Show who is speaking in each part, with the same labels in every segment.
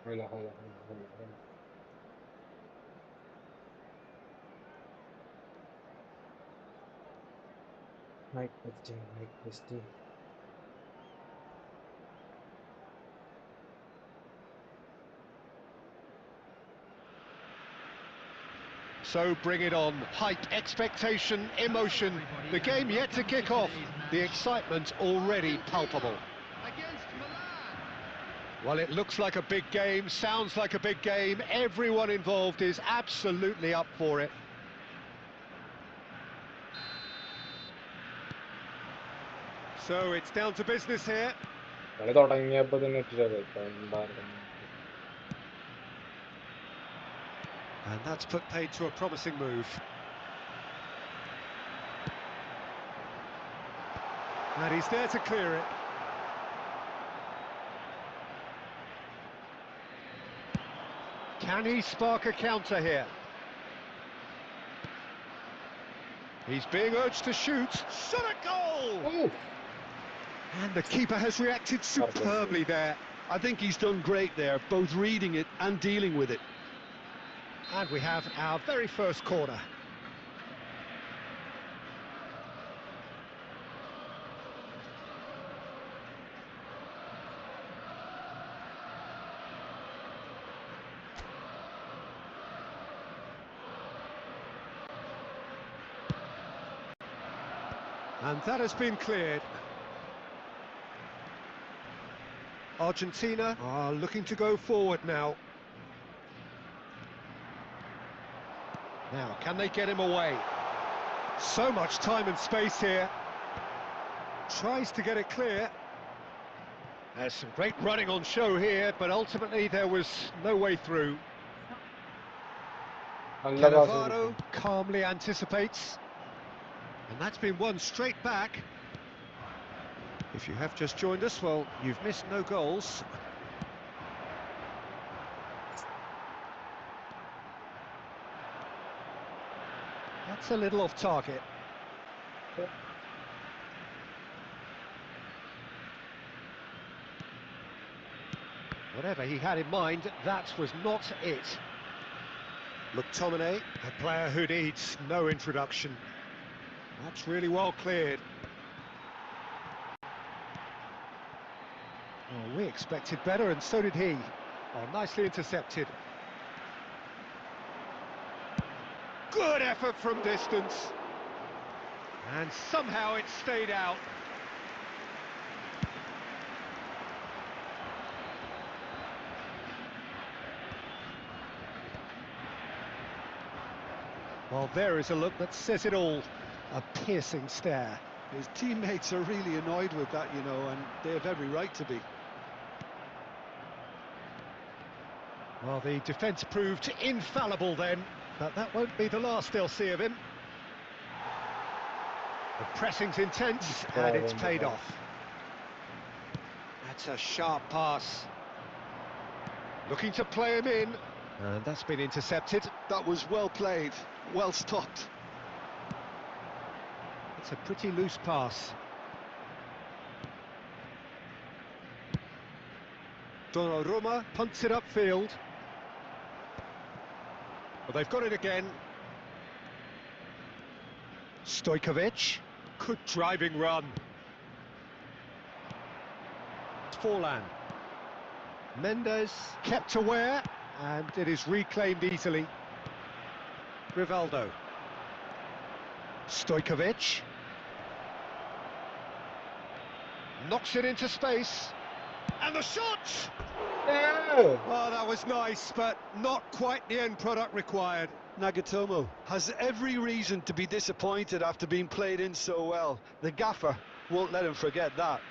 Speaker 1: هلا هلا هلا هلا هلا. مايك تيستينج مايك تيستينج.
Speaker 2: So bring it on. Hype, expectation, emotion. The game yet to kick off. The excitement already palpable. Well, it looks like a big game, sounds like a big game. Everyone involved is absolutely up for it. So it's down to business here.
Speaker 1: കളി തുടങ്ങിയപ്പോ തന്നെ ഇട്ടിട്ടത് എന്തായിരുന്നു.
Speaker 2: And that's put paid to a promising move. And he's there to clear it. Can he spark a counter here? He's being urged to shoot. Shot a goal!
Speaker 1: Ooh.
Speaker 2: And the keeper has reacted superbly there.
Speaker 3: I think he's done great there, both reading it and dealing with it.
Speaker 2: And we have our very first corner. And that has been cleared. Argentina are looking to go forward now. Now, can they get him away? So much time and space here. Tries to get it clear. There's some great running on show here, but ultimately there was no way through.
Speaker 1: നല്ല pass
Speaker 2: Cannavaro calmly anticipates. And that's been won straight back. If you have just joined us, well, you've missed no goals. That's a little off target. Whatever he had in mind, that was not it. McTominay, a player who needs no introduction. That's really well cleared. Oh, we expected better, and so did he. Oh, nicely intercepted. Good effort from distance. And somehow it stayed out. Well, there is a look that says it all. A piercing stare.
Speaker 3: His teammates are really annoyed with that, you know, and they have every right to be.
Speaker 2: Well, the defence proved infallible then, but that won't be the last they'll see of him. The pressing's intense, and it's paid off. That's a sharp pass. Looking to play him in, and that's been intercepted.
Speaker 3: That was well played, well stopped.
Speaker 2: It's a pretty loose pass. Donnarumma punts it upfield. Well, they've got it again. Stojkovic, good driving run. Forlan. Mendes kept aware, and it is reclaimed easily. Rivaldo. Stojkovic. Knocks it into space. And the shot!
Speaker 1: Oh.
Speaker 2: Oh, that was nice, but not quite the end product required.
Speaker 3: Nagatomo has every reason to be disappointed after being played in so well. The gaffer won't let him forget that.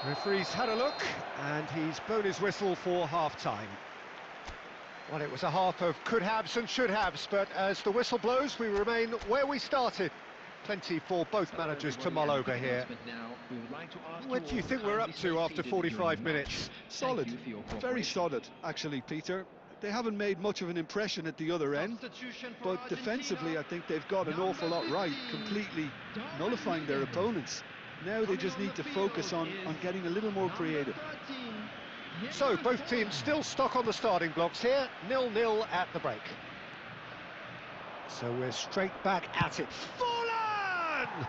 Speaker 2: Referee's had a look, and he's blown his whistle for half-time. Well, it was a half of could-haves and should-haves, but as the whistle blows, we remain where we started. Plenty for both managers to mull over here. What do you think we're up to after 45 minutes?
Speaker 3: Solid, very solid, actually, Peter. They haven't made much of an impression at the other end, but defensively I think they've got an awful lot right, completely nullifying their opponents. Now they just need to focus on getting a little more creative.
Speaker 2: So both teams still stuck on the starting blocks here, 0-0 at the break. So we're straight back at it. Forlan!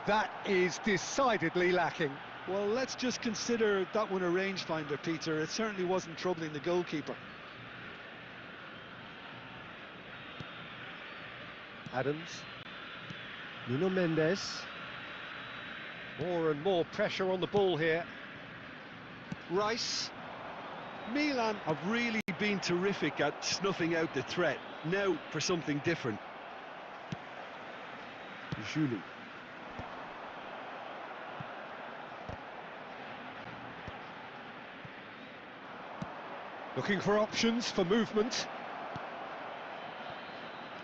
Speaker 2: That is decidedly lacking.
Speaker 3: Well, let's just consider that one a rangefinder, Peter. It certainly wasn't troubling the goalkeeper.
Speaker 2: Adams. Nuno Mendes. More and more pressure on the ball here. Rice.
Speaker 3: Milan have really been terrific at snuffing out the threat. Now for something different. Julie.
Speaker 2: Looking for options for movement.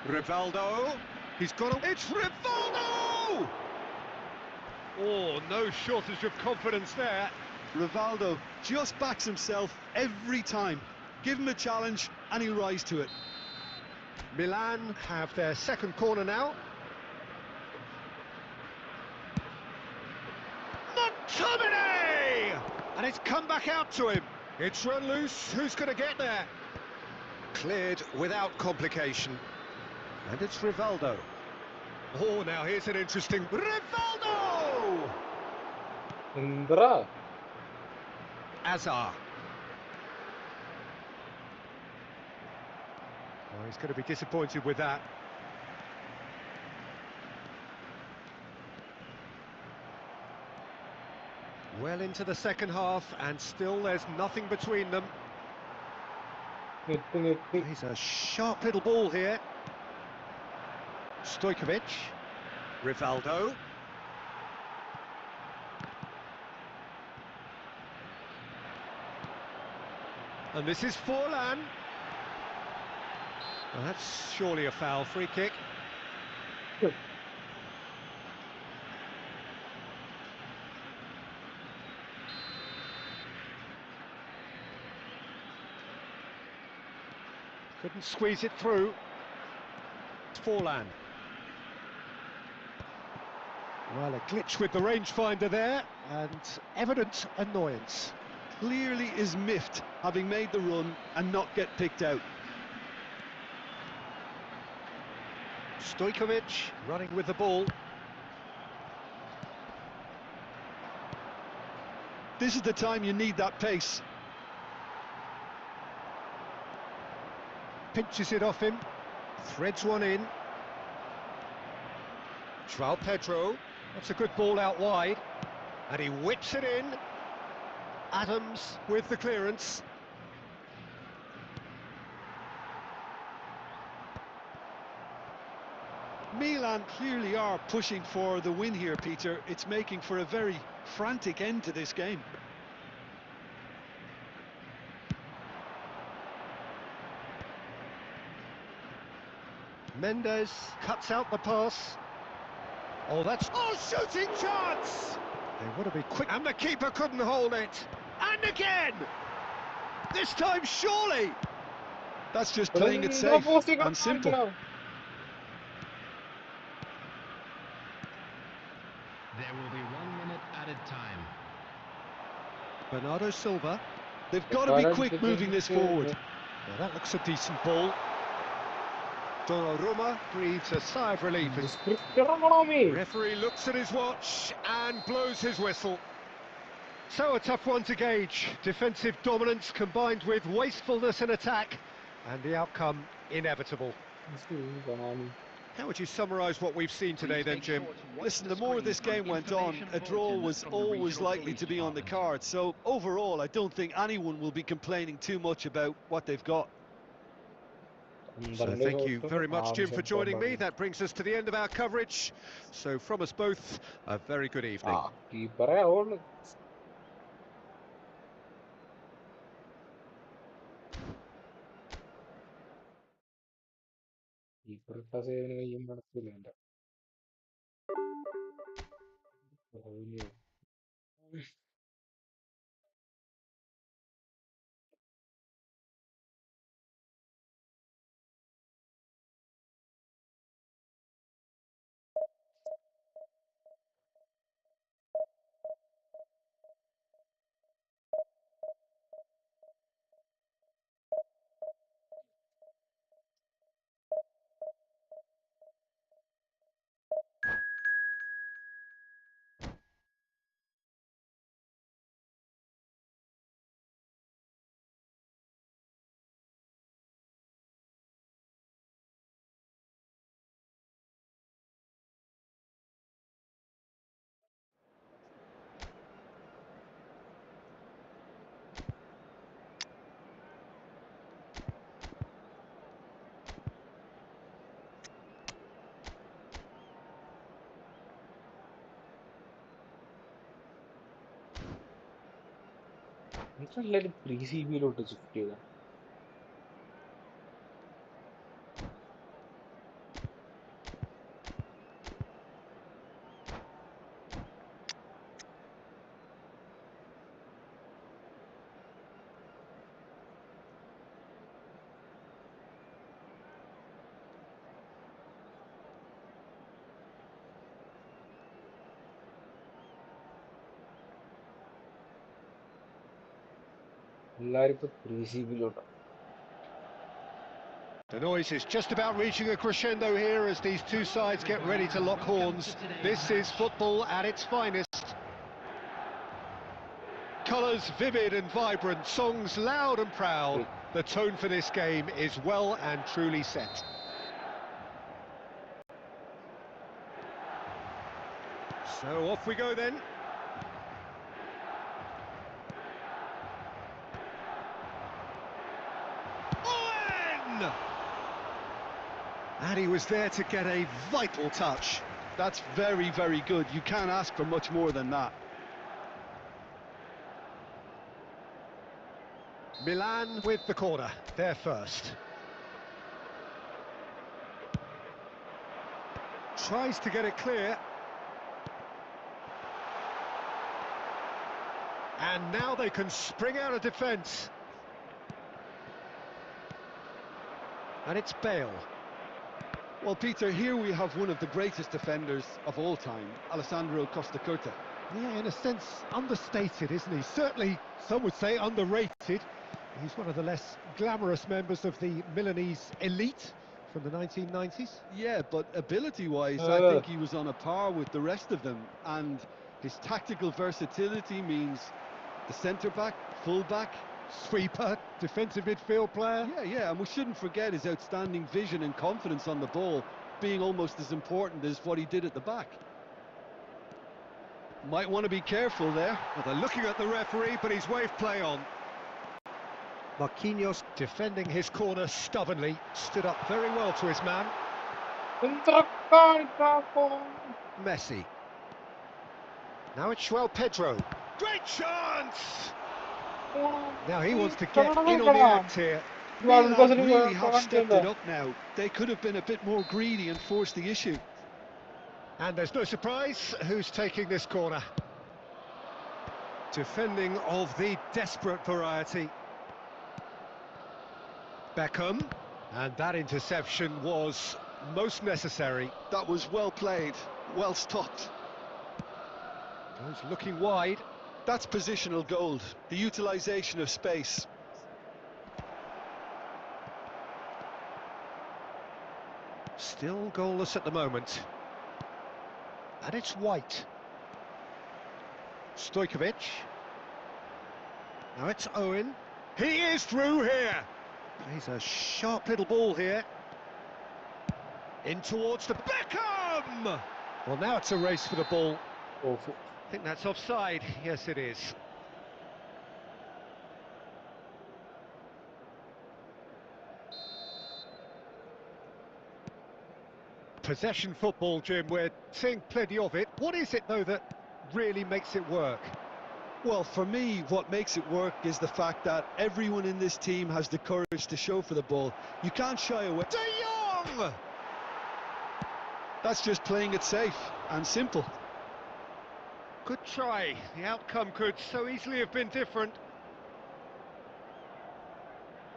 Speaker 2: Rivaldo. He's got a... It's Rivaldo! Oh, no shortage of confidence there.
Speaker 3: Rivaldo just backs himself every time. Give him a challenge and he'll rise to it.
Speaker 2: Milan have their second corner now. McTominay! And it's come back out to him. It's run loose. Who's going to get there? Cleared without complication. And it's Rivaldo. Oh, now here's an interesting... Rivaldo!
Speaker 1: Indra.
Speaker 2: Azar. Oh, he's going to be disappointed with that. Well into the second half, and still there's nothing between them. He's a sharp little ball here. Stojkovic. Rivaldo. And this is Forlan. Well, that's surely a foul. Free kick. Couldn't squeeze it through. Forlan. Well, a glitch with the rangefinder there, and evident annoyance.
Speaker 3: Clearly is miffed, having made the run and not get picked out.
Speaker 2: Stojkovic running with the ball.
Speaker 3: This is the time you need that pace.
Speaker 2: Pinches it off him. Threads one in. João Pedro. That's a good ball out wide. And he whips it in. Adams with the clearance.
Speaker 3: Milan clearly are pushing for the win here, Peter. It's making for a very frantic end to this game.
Speaker 2: Mendes cuts out the pass. Oh, that's... Oh, shooting chance! They want to be quick, and the keeper couldn't hold it. And again! This time, surely!
Speaker 3: That's just playing it safe and simple.
Speaker 4: There will be 1 minute added time.
Speaker 2: Bernardo Silva.
Speaker 3: They've got to be quick moving this forward.
Speaker 2: Now that looks a decent ball. Donnarumma breathes a sigh of relief as referee looks at his watch and blows his whistle. So a tough one to gauge. Defensive dominance combined with wastefulness in attack, and the outcome inevitable. How would you summarise what we've seen today then, Jim?
Speaker 3: Listen, the more this game went on, a draw was always likely to be on the card. So overall, I don't think anyone will be complaining too much about what they've got.
Speaker 2: So thank you very much, Jim, for joining me. That brings us to the end of our coverage. So from us both, a very good evening.
Speaker 1: Keeper എല്ലാവരും pre C ബിയിലോട്ട് shift ചെയ്ത. എല്ലാവരും ഇപ്പൊ pre C ബിയിലോട്ടാ.
Speaker 2: The noise is just about reaching a crescendo here as these two sides get ready to lock horns. This is football at its finest. Colours vivid and vibrant, songs loud and proud. The tone for this game is well and truly set. So off we go then. Owen! And he was there to get a vital touch.
Speaker 3: That's very, very good. You can't ask for much more than that.
Speaker 2: Milan with the corner, there first. Tries to get it clear. And now they can spring out of defence. And it's Bale.
Speaker 3: Well, Peter, here we have one of the greatest defenders of all time, Alessandro Costacurta.
Speaker 2: Yeah, in a sense, understated, isn't he? Certainly, some would say underrated. He's one of the less glamorous members of the Milanese elite from the 1990s.
Speaker 3: Yeah, but ability-wise, I think he was on a par with the rest of them, and his tactical versatility means the centre-back, full-back,
Speaker 2: Sweeper, defensive midfield player.
Speaker 3: Yeah, and we shouldn't forget his outstanding vision and confidence on the ball, being almost as important as what he did at the back. Might want to be careful there.
Speaker 2: Well, they're looking at the referee, but he's waved play on. Marquinhos defending his corner stubbornly, stood up very well to his man. Messi. Now it's João Pedro. Great chance! Now he wants to get in on the act here.
Speaker 3: Milan really have stepped it up now. They could have been a bit more greedy and forced the issue.
Speaker 2: And there's no surprise who's taking this corner. Defending of the desperate variety. Beckham. And that interception was most necessary.
Speaker 3: That was well played, well stopped.
Speaker 2: He's looking wide.
Speaker 3: That's positional gold, the utilisation of space.
Speaker 2: Still goalless at the moment. And it's White. Stojkovic. Now it's Owen. He is through here. He's a sharp little ball here. In towards the Beckham! Well, now it's a race for the ball.
Speaker 1: Awful.
Speaker 2: I think that's offside. Yes, it is. Possession football, Jim, we're seeing plenty of it. What is it, though, that really makes it work?
Speaker 3: Well, for me, what makes it work is the fact that everyone in this team has the courage to show for the ball. You can't shy away.
Speaker 2: De Jong!
Speaker 3: That's just playing it safe and simple.
Speaker 2: Good try. The outcome could so easily have been different.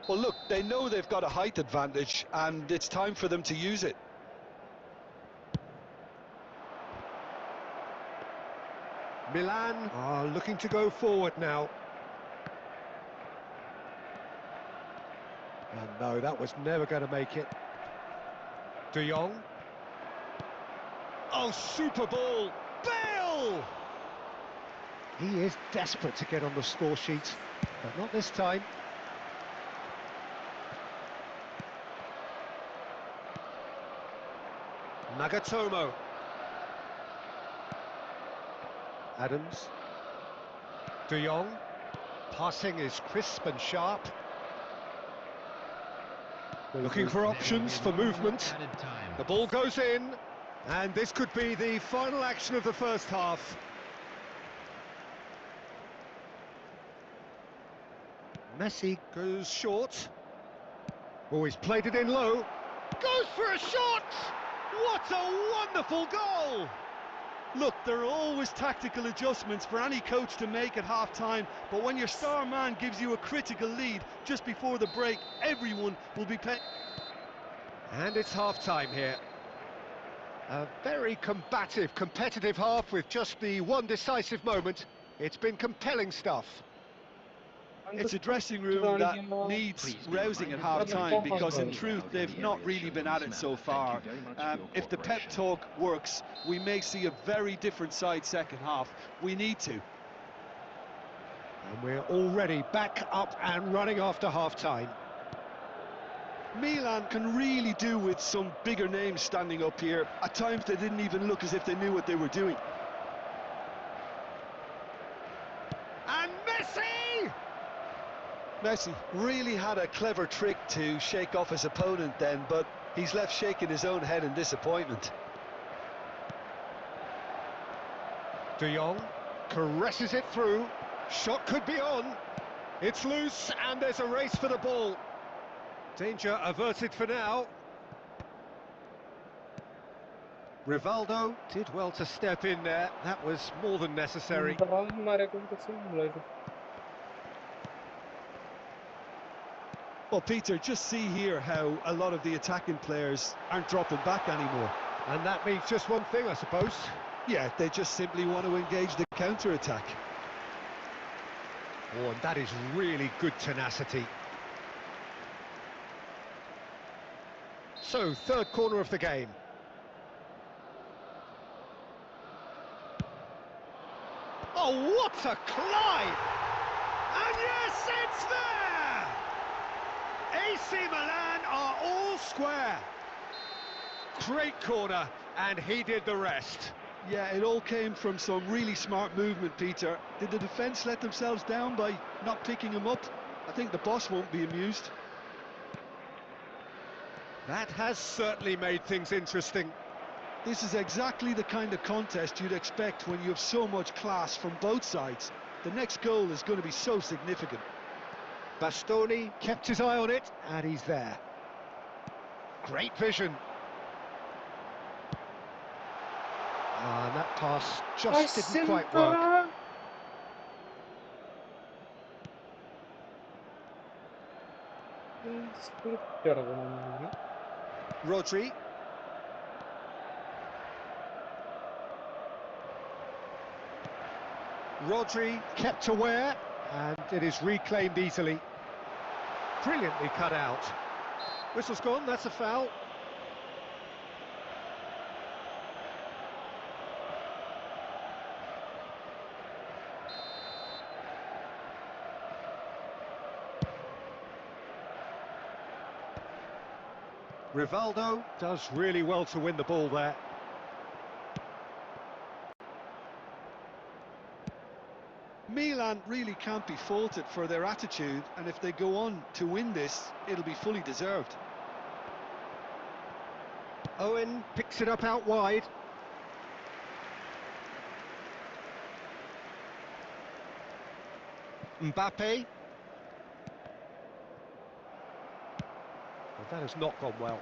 Speaker 3: Well, look, they know they've got a height advantage, and it's time for them to use it.
Speaker 2: Milan are looking to go forward now. And no, that was never going to make it. De Jong. Oh, super ball! Bale! He is desperate to get on the score sheet, but not this time. Nagatomo. Adams. De Jong. Passing is crisp and sharp. Looking for options for movement. The ball goes in, and this could be the final action of the first half. Messi goes short. Oh, he's played it in low. Goes for a shot! What a wonderful goal!
Speaker 3: Look, there are always tactical adjustments for any coach to make at half-time, but when your star man gives you a critical lead just before the break, everyone will be paying.
Speaker 2: And it's half-time here. A very combative, competitive half with just the one decisive moment. It's been compelling stuff.
Speaker 3: It's a dressing room that needs rousing at half-time because in truth they've not really been at it so far. If the pep talk works, we may see a very different side second half. We need to.
Speaker 2: And we're already back up and running after half-time.
Speaker 3: Milan can really do with some bigger names standing up here. At times they didn't even look as if they knew what they were doing.
Speaker 2: And Messi!
Speaker 3: Messi really had a clever trick to shake off his opponent then, but he's left shaking his own head in disappointment.
Speaker 2: De Jong caresses it through. Shot could be on. It's loose and there's a race for the ball. Danger averted for now. Rivaldo did well to step in there. That was more than necessary.
Speaker 3: Well, Peter, just see here how a lot of the attacking players aren't dropping back anymore.
Speaker 2: And that means just one thing, I suppose.
Speaker 3: Yeah, they just simply want to engage the counter-attack.
Speaker 2: Oh, and that is really good tenacity. So, third corner of the game. Oh, what a climb! And yes, it's there! AC Milan are all square. Great corner, and he did the rest.
Speaker 3: Yeah, it all came from some really smart movement, Peter. Did the defence let themselves down by not picking him up? I think the boss won't be amused.
Speaker 2: That has certainly made things interesting.
Speaker 3: This is exactly the kind of contest you'd expect when you have so much class from both sides. The next goal is going to be so significant.
Speaker 2: Bastoni kept his eye on it, and he's there. Great vision. And that pass just didn't quite work. Rodri. Rodri kept aware, and it is reclaimed easily. Brilliantly cut out. Whistle's gone, that's a foul. Rivaldo does really well to win the ball there.
Speaker 3: Milan really can't be faulted for their attitude, and if they go on to win this, it'll be fully deserved.
Speaker 2: Owen picks it up out wide. Mbappe. Well, that has not gone well.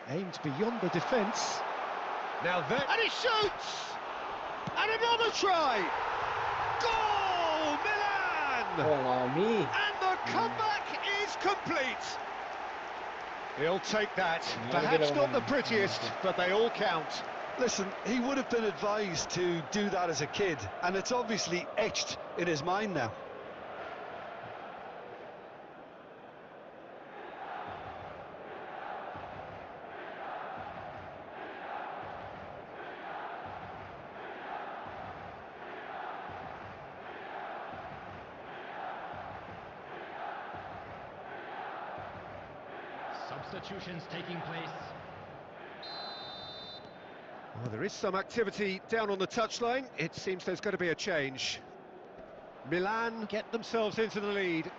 Speaker 2: Aimed beyond the defence. Now there, and he shoots! And another try! Goal, Milan! And the comeback is complete. He'll take that. Perhaps not the prettiest, but they all count.
Speaker 3: Listen, he would have been advised to do that as a kid, and it's obviously etched in his mind now.
Speaker 4: Substitutions taking place.
Speaker 2: Well, there is some activity down on the touchline. It seems there's going to be a change. Milan get themselves into the lead.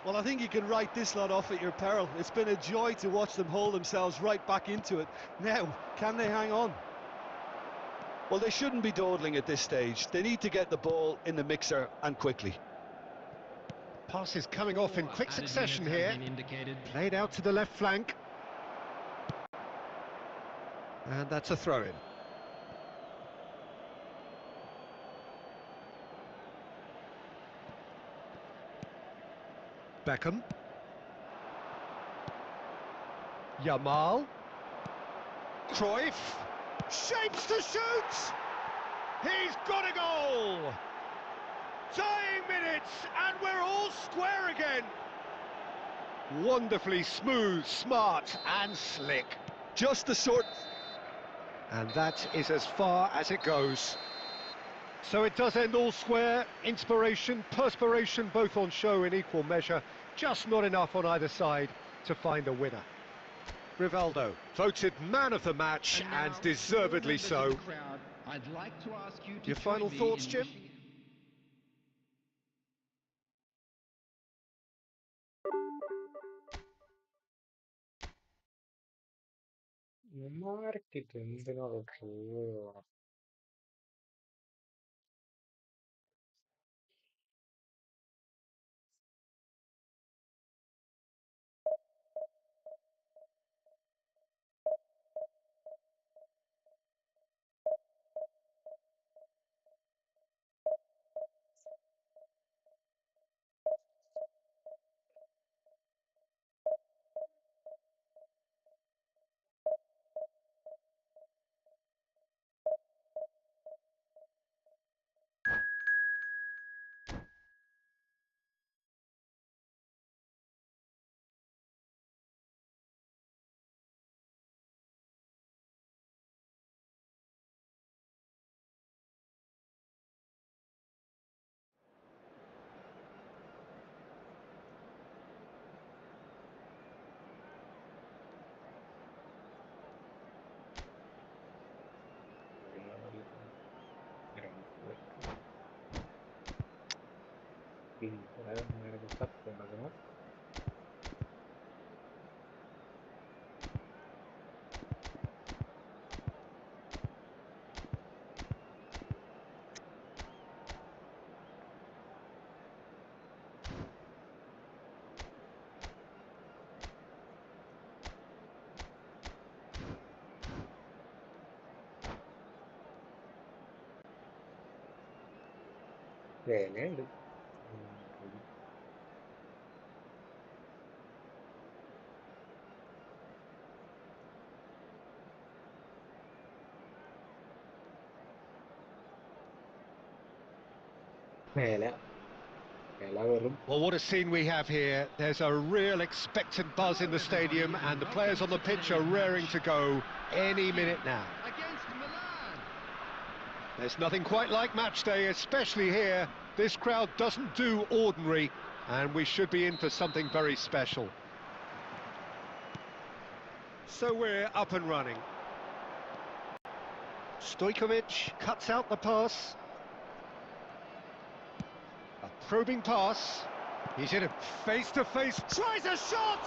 Speaker 3: Well, I think you can write this lot off at your peril. It's been a joy to watch them hold themselves right back into it. Now, can they hang on? Well, they shouldn't be dawdling at this stage. They need to get the ball in the mixer and quickly.
Speaker 2: Passes coming off in quick
Speaker 4: Added
Speaker 2: succession
Speaker 4: minutes
Speaker 2: here.
Speaker 4: have been indicated.
Speaker 2: Played out to the left flank. And that's a throw-in. Beckham. Yamal. Cruyff. Shapes to shoot! He's got a goal! Dying minutes, and we're all square again. Wonderfully smooth, smart and slick.
Speaker 3: Just the sort...
Speaker 2: And that is as far as it goes. So it does end all square. Inspiration, perspiration, both on show in equal measure. Just not enough on either side to find a winner. Rivaldo, voted man of the match, and deservedly so.
Speaker 4: I'd like to ask you to
Speaker 2: Your final
Speaker 4: join me
Speaker 2: thoughts,
Speaker 4: in
Speaker 2: Jim?
Speaker 4: wishing-
Speaker 1: market എന്തിനാണ് true നടക്കണം. വിലയുണ്ട്. വില വെറും
Speaker 2: Well, what a scene we have here. There's a real expectant buzz in the stadium, and the players on the pitch are raring to go any minute now.
Speaker 4: Against Milan.
Speaker 2: There's nothing quite like match day, especially here. This crowd doesn't do ordinary, and we should be in for something very special. So we're up and running. Stojkovic cuts out the pass. A probing pass. He's in it face-to-face, tries a shot!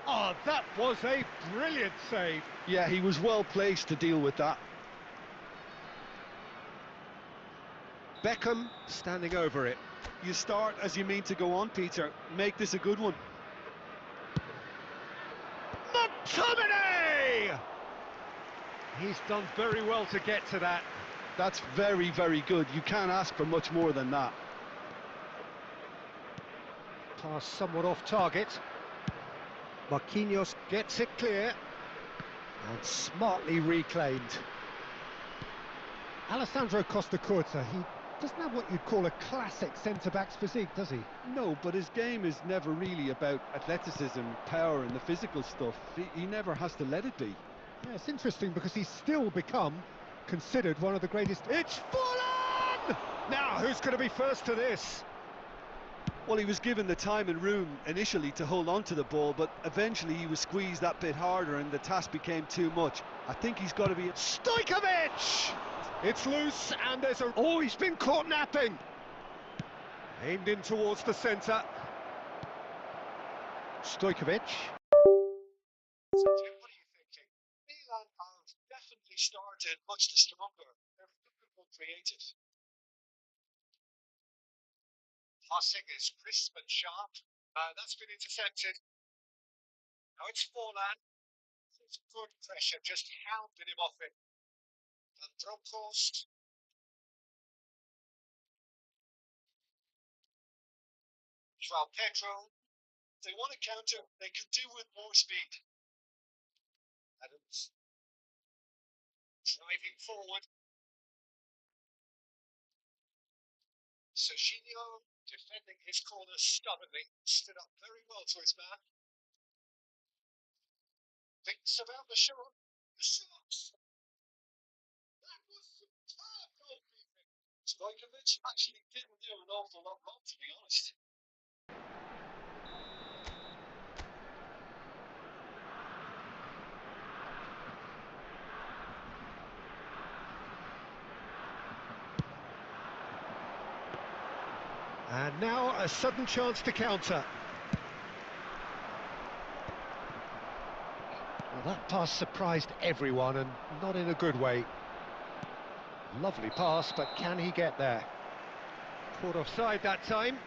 Speaker 2: Oh, that was a brilliant save.
Speaker 3: Yeah, he was well placed to deal with that.
Speaker 2: Beckham standing over it.
Speaker 3: You start as you mean to go on, Peter. Make this a good one.
Speaker 2: McTominay! He's done very well to get to that.
Speaker 3: That's very, very good. You can't ask for much more than that.
Speaker 2: Pass somewhat off target. Marquinhos gets it clear. And smartly reclaimed.
Speaker 5: Alessandro Costa Curta, he doesn't have what you'd call a classic centre-back's physique, does he?
Speaker 3: No, but his game is never really about athleticism, power and the physical stuff. He never has to let it be.
Speaker 5: Yeah, it's interesting because he's still become considered one of the greatest...
Speaker 2: It's full on! Now, who's going to be first to this?
Speaker 3: Well, he was given the time and room initially to hold on to the ball, but eventually he was squeezed that bit harder and the task became too much. I think he's got to be...
Speaker 2: Stojkovic! It's loose and there's a... Oh, he's been caught napping! Aimed in towards the centre. Stojkovic.
Speaker 6: So, Jim, what are you thinking? Milan are definitely
Speaker 2: started much the stronger. They're a bit more creative. Passing is crisp and sharp. That's been intercepted. Now it's Forlan. It's good pressure, just hounded him off it. And Drokost. Joao Pedro. If they want to counter, they could do with more speed. Adams. Driving forward. Serginho defending his corner stubbornly. Stood up very well to his man. Thinks about the shot. The shots. That was superb goalkeeping. Stojkovic actually didn't do an awful lot wrong, to be honest.
Speaker 5: And now a sudden chance to counter. Well, that pass surprised everyone, and not in a good way. Lovely pass, but can he get there? Caught offside that time.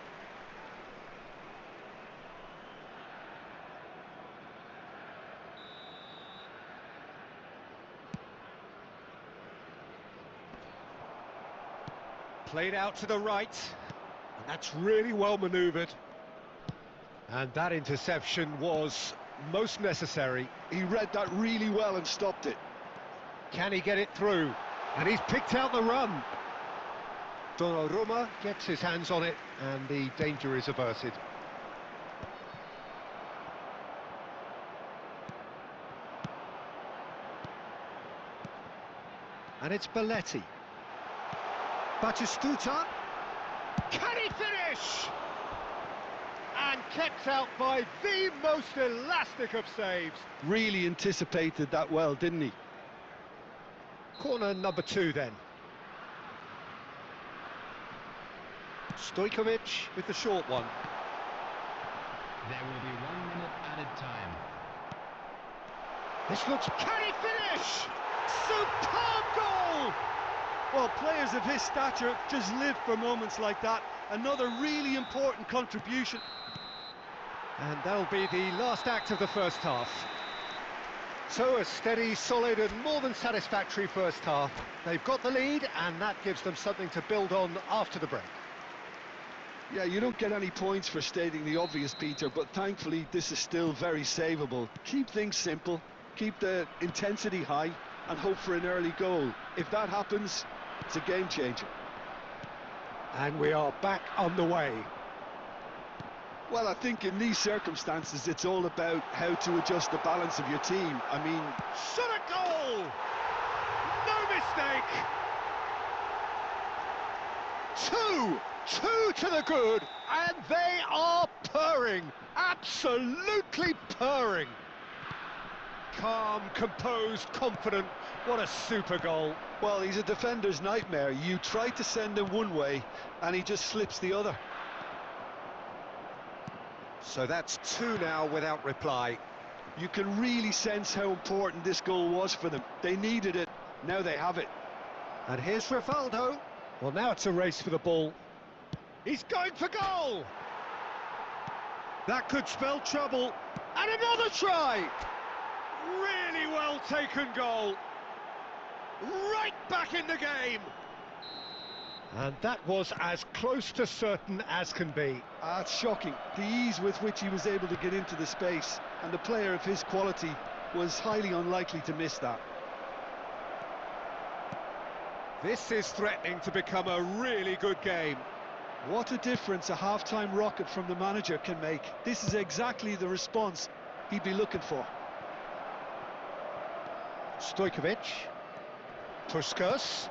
Speaker 5: Played out to the right. And that's really well manoeuvred. And that interception was most necessary.
Speaker 3: He read that really well and stopped it.
Speaker 5: Can he get it through? And he's picked out the run. Donnarumma gets his hands on it, and the danger is averted. And it's Belletti. Batistuta. Can he finish? And kept out by the most elastic of saves.
Speaker 3: Really anticipated that well, didn't he?
Speaker 5: Corner number 2 then. Stojkovic with the short one.
Speaker 4: There will be 1 minute added time.
Speaker 5: This looks... Can he finish? Superb goal!
Speaker 3: Well, players of his stature just live for moments like that. Another really important contribution.
Speaker 5: And that'll be the last act of the first half. So a steady, solid and more than satisfactory first half. They've got the lead, and that gives them something to build on after the break.
Speaker 3: Yeah, you don't get any points for stating the obvious, Peter, but thankfully this is still very savable. Keep things simple, keep the intensity high, and hope for an early goal. If that happens, it's a game changer.
Speaker 5: And we are back on the way.
Speaker 3: Well, I think in these circumstances, it's all about how to adjust the balance of your team. I mean...
Speaker 5: Shot a goal! No mistake! Two to the good, and they are purring, absolutely purring. Calm, composed, confident, what a super goal.
Speaker 3: Well, he's a defender's nightmare. You try to send him one way, and he just slips the other.
Speaker 5: So that's 2 now without reply.
Speaker 3: You can really sense how important this goal was for them. They needed it, now they have it.
Speaker 5: And here's Rivaldo. Well, now it's a race for the ball. He's going for goal! That could spell trouble. And another try! Really well taken goal. Right back in the game. And that was as close to certain as can be.
Speaker 3: It's shocking, the ease with which he was able to get into the space, and the player of his quality was highly unlikely to miss that.
Speaker 5: This is threatening to become a really good game.
Speaker 3: What a difference a half-time rocket from the manager can make. This is exactly the response he'd be looking for.
Speaker 5: Stojkovic. Puskas.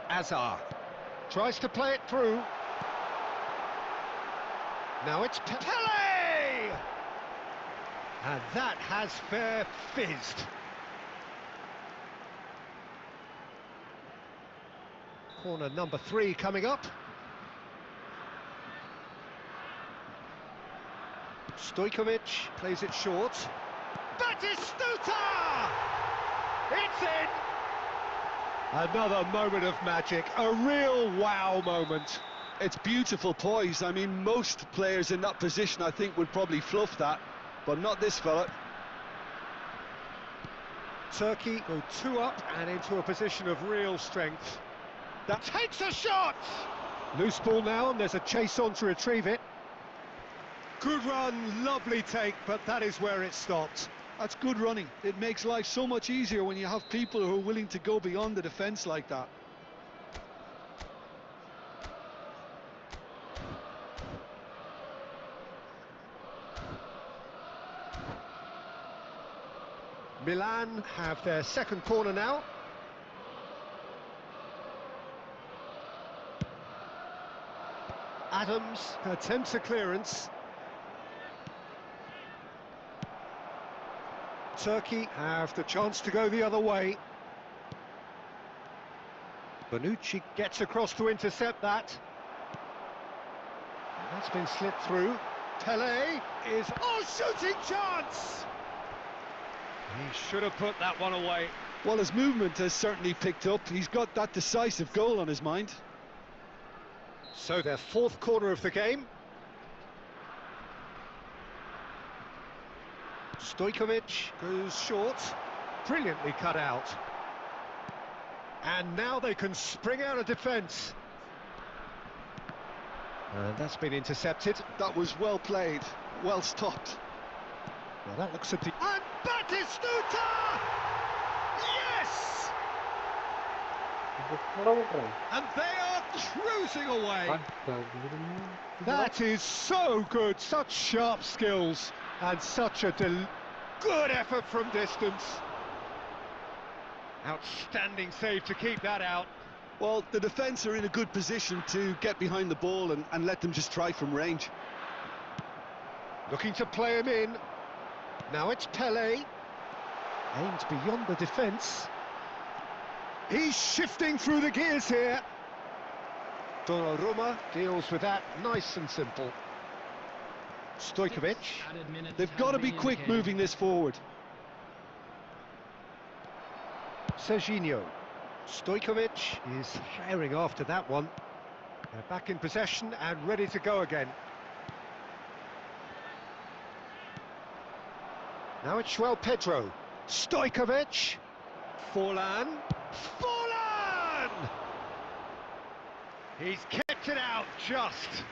Speaker 5: Azar tries to play it through. Now it's Pele! And that has fair fizzed. Corner number 3 coming up. Stojkovic plays it short. Batistuta!
Speaker 2: It's in! Another moment of magic, a real wow moment.
Speaker 3: It's beautiful poise. I mean, most players in that position, I think, would probably fluff that, but not this fella.
Speaker 2: Turkey go 2 up and into a position of real strength. That takes a shot! Loose ball now, and there's a chase on to retrieve it. Good run, lovely take, but that is where it stopped.
Speaker 3: That's good running. It makes life so much easier when you have people who are willing to go beyond the defence like that.
Speaker 2: Milan have their second corner now. Adams attempts a clearance. Turkey have the chance to go the other way. Bonucci gets across to intercept that. And that's been slipped through. Pele is... Oh, shooting chance! He should have put that one away.
Speaker 3: Well, his movement has certainly picked up. He's got that decisive goal on his mind.
Speaker 2: So their fourth corner of the game. Stojkovic goes short, brilliantly cut out. And now they can spring out of defence. And that's been intercepted.
Speaker 3: That was well played, well stopped.
Speaker 2: Well, that looks at the... And Batistuta! Yes! And they are cruising away. That is so good, such sharp skills and such a good effort from distance. Outstanding save to keep that out.
Speaker 3: Well, the defence are in a good position to get behind the ball and let them just try from range.
Speaker 2: Looking to play him in. Now it's Pele. Aimed beyond the defence. He's shifting through the gears here. Donnarumma deals with that nice and simple. Stojkovic.
Speaker 3: They've got to be quick moving this forward.
Speaker 2: Serginho. Stojkovic is firing after that one. They're back in possession and ready to go again. Now it's João Pedro. Stojkovic. Forlan. Forlan! He's kept it out just.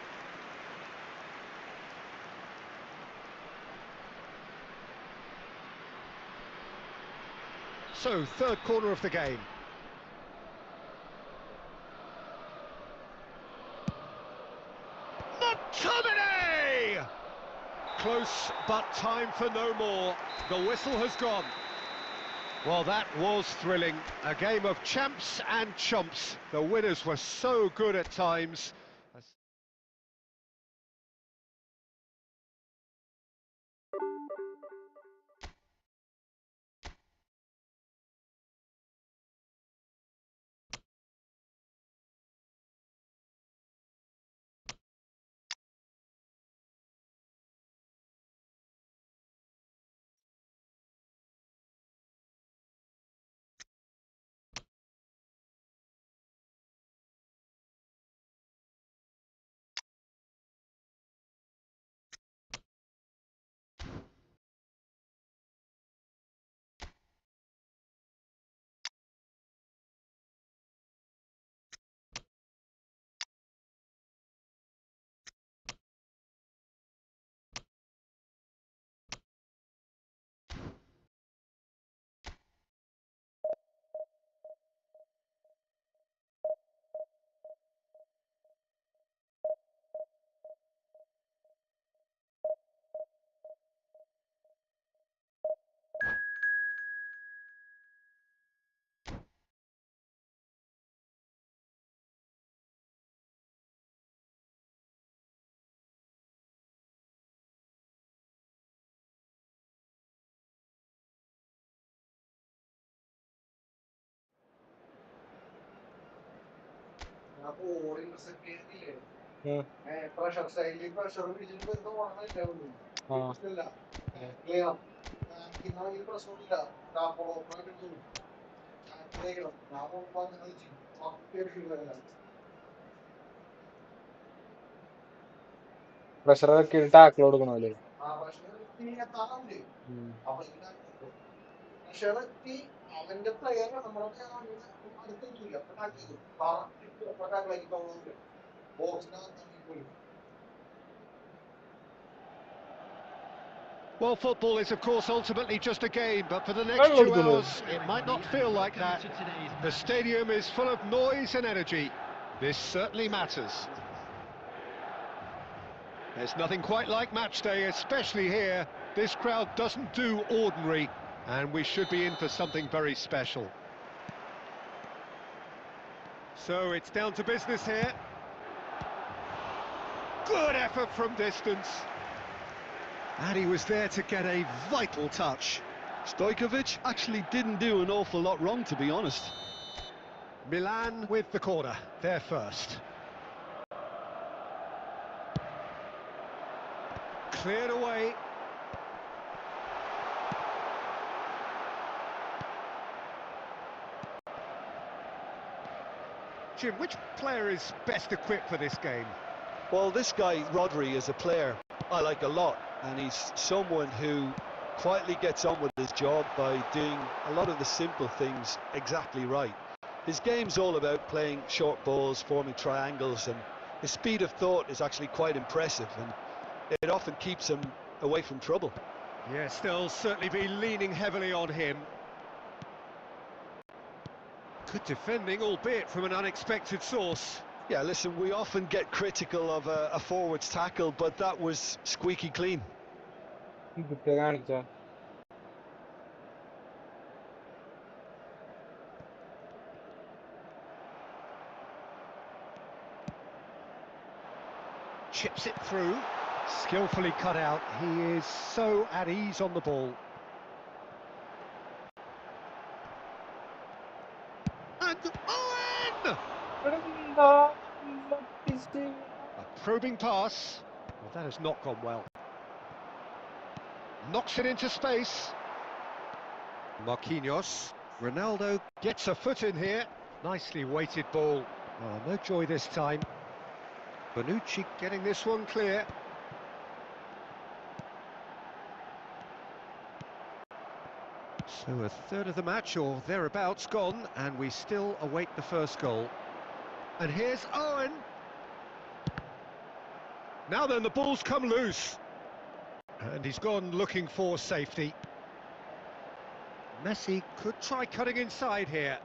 Speaker 2: So, third corner of the game. McTominay! Close, but time for no more. The whistle has gone. Well, that was thrilling. A game of champs and chumps. The winners were so good at times.
Speaker 1: pressure side pressure പ്രഷറൊക്കെ tackle കൊടുക്കണല്ലേ?
Speaker 2: Well, football is, of course, ultimately just a game, but for the next 2 hours, it might not feel like that. The stadium is full of noise and energy. This certainly matters. There's nothing quite like match day, especially here. This crowd doesn't do ordinary, and we should be in for something very special. So it's down to business here. Good effort from distance. And he was there to get a vital touch.
Speaker 3: Stojkovic actually didn't do an awful lot wrong, to be honest.
Speaker 2: Milan with the corner, they're first. Cleared away. Jim, which player is best equipped for this game?
Speaker 3: Well, this guy, Rodri, is a player I like a lot, and he's someone who quietly gets on with his job by doing a lot of the simple things exactly right. His game's all about playing short balls, forming triangles, and his speed of thought is actually quite impressive, and it often keeps him away from trouble.
Speaker 2: Yes, they'll certainly be leaning heavily on him. Good defending, albeit from an unexpected source.
Speaker 3: Yeah, listen, we often get critical of a forward's tackle, but that was squeaky clean.
Speaker 2: Chips it through. Skillfully cut out. He is so at ease on the ball. And Owen! A probing pass. Well, that has not gone well. Knocks it into space. Marquinhos. Ronaldo gets a foot in here. Nicely weighted ball. Oh, no joy this time. Bonucci getting this one clear. So a third of the match, or thereabouts, gone, and we still await the first goal. And here's Owen. Now then, the ball's come loose. And he's gone looking for safety. Messi could try cutting inside here.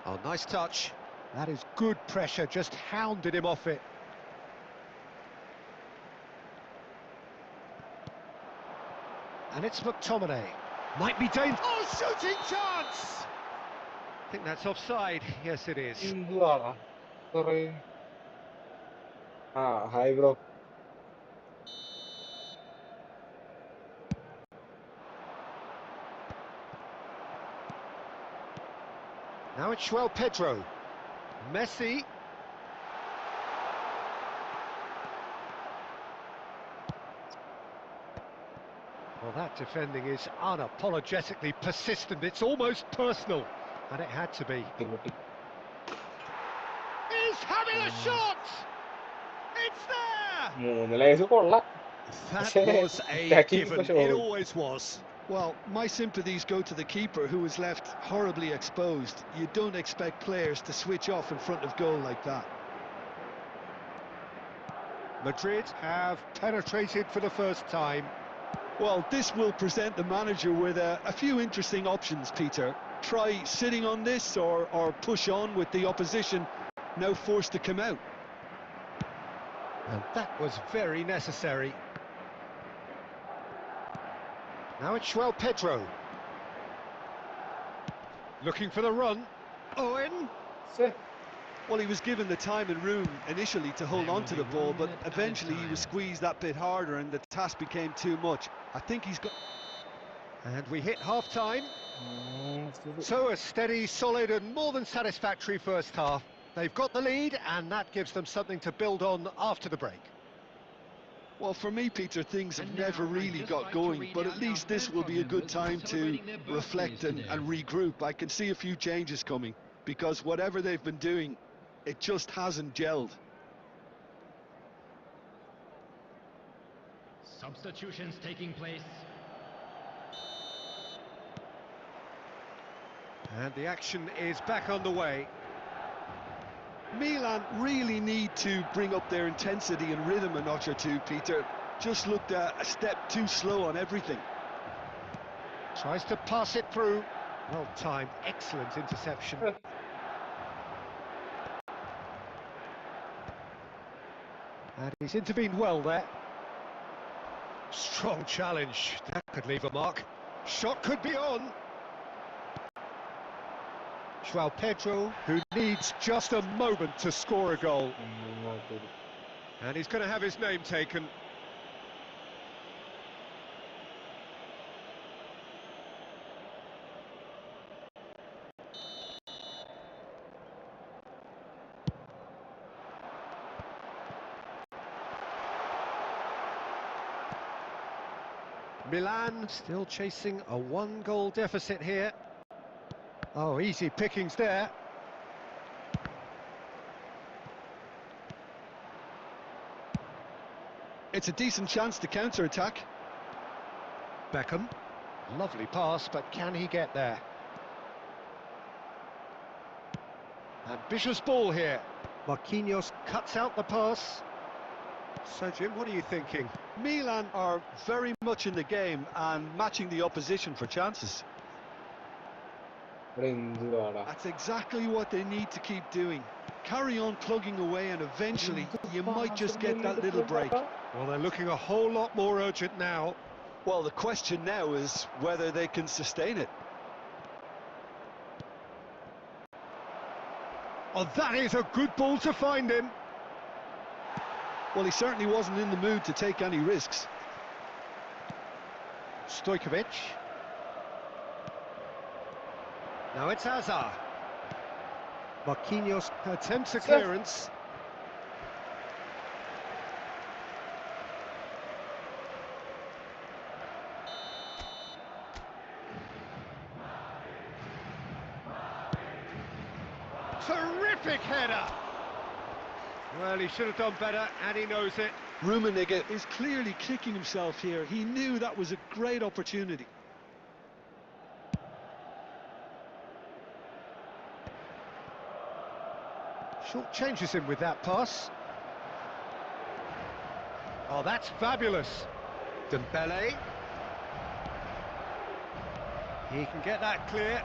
Speaker 2: Oh, nice touch. That is good pressure, just hounded him off it. And it's McTominay. Might be dangerous. Oh, shooting chance! I think that's offside. Yes, it is.
Speaker 1: Hi bro.
Speaker 2: Now it's João Pedro. Messi. Well, that defending is unapologetically persistent. It's almost personal, and it had to be. He's having a shot! It's there! That was a given. It always was.
Speaker 3: Well, my sympathies go to the keeper, who was left horribly exposed. You don't expect players to switch off in front of goal like that.
Speaker 2: Madrid have penetrated for the first time.
Speaker 3: Well, this will present the manager with a few interesting options, Peter. Try sitting on this or push on with the opposition now forced to come out.
Speaker 2: And that was very necessary. Now it's João Pedro. Looking for the run. Owen.
Speaker 3: Well, he was given the time and room initially to hold on to the ball, but eventually he was squeezed that bit harder and the task became too much. I think he's got...
Speaker 2: And we hit half-time. So a steady, solid and more than satisfactory first half. They've got the lead and that gives them something to build on after the break.
Speaker 3: Well, for me, Peter, things have never really got going, but at least this will be a good time to reflect and regroup. I can see a few changes coming, because whatever they've been doing, it just hasn't gelled.
Speaker 4: Substitutions taking place.
Speaker 5: And the action is back on the way.
Speaker 3: Milan really need to bring up their intensity and rhythm a notch or two, Peter. Just looked a step too slow on everything.
Speaker 2: Tries to pass it through. Well timed, excellent interception. And he's intervened well there.
Speaker 5: Strong challenge. That could leave a mark. Shot could be on.
Speaker 2: João Pedro, who needs just a moment to score a goal.
Speaker 5: And he's going to have his name taken.
Speaker 2: Milan still chasing a one-goal deficit here. Oh, easy pickings there.
Speaker 3: It's a decent chance to counter-attack.
Speaker 2: Beckham. Lovely pass, but can he get there? Ambitious ball here. Marquinhos cuts out the pass.
Speaker 5: So, Jim, what are you thinking?
Speaker 3: Milan are very much in the game and matching the opposition for chances. That's exactly what they need to keep doing. Carry on plugging away and eventually you might just get that little break.
Speaker 5: Well, they're looking a whole lot more urgent now.
Speaker 3: Well, the question now is whether they can sustain it.
Speaker 5: Oh, that is a good ball to find him.
Speaker 3: Well, he certainly wasn't in the mood to take any risks.
Speaker 2: Stojkovic. Now it's Hazard. Marquinhos attempts a clearance.
Speaker 5: Terrific header. Well, he should have done better, and he knows it.
Speaker 3: Rummenigge is clearly kicking himself here. He knew that was a great opportunity.
Speaker 2: Short changes him with that pass.
Speaker 5: Oh, that's fabulous. Dembele. He can get that clear.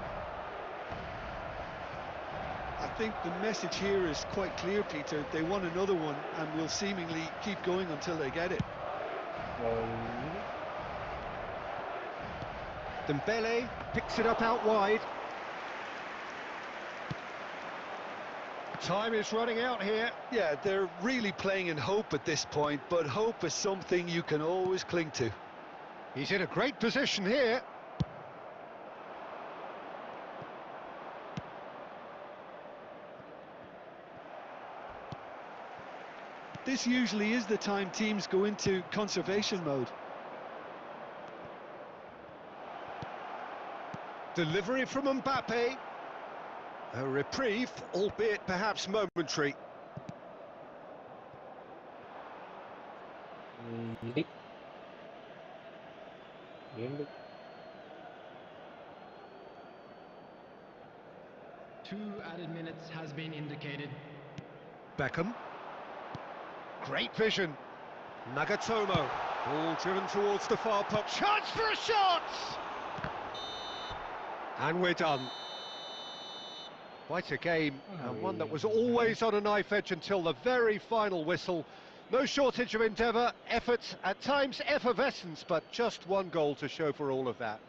Speaker 3: I think the message here is quite clear, Peter. They want another one and will seemingly keep going until they get it.
Speaker 2: Dembele picks it up out wide.
Speaker 5: Time is running out here.
Speaker 3: Yeah, they're really playing in hope at this point, but hope is something you can always cling to.
Speaker 2: He's in a great position here.
Speaker 3: This usually is the time teams go into conservation mode.
Speaker 5: Delivery from Mbappe. A reprieve, albeit perhaps momentary.
Speaker 4: Two added minutes has been indicated.
Speaker 2: Beckham.
Speaker 5: Great vision. Nagatomo. Ball driven towards the far post. Chance for a shot! And we're done.
Speaker 2: Quite a game, and one that was always on a knife edge until the very final whistle. No shortage of endeavour, effort, at times effervescence, but just one goal to show for all of that.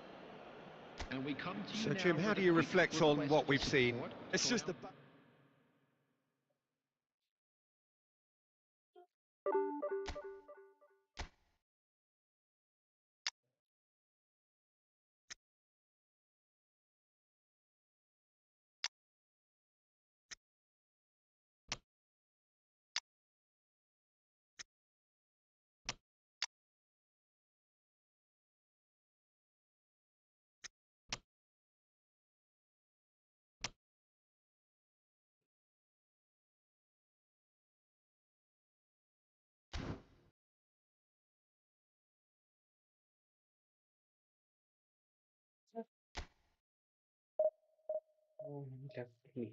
Speaker 4: And we come to you
Speaker 5: So,
Speaker 4: now
Speaker 5: Jim, how
Speaker 4: with
Speaker 5: do
Speaker 4: a
Speaker 5: you
Speaker 4: quick
Speaker 5: reflect on
Speaker 4: request
Speaker 5: what
Speaker 4: for
Speaker 5: we've seen?
Speaker 4: support.
Speaker 3: It's just the
Speaker 1: Lucky.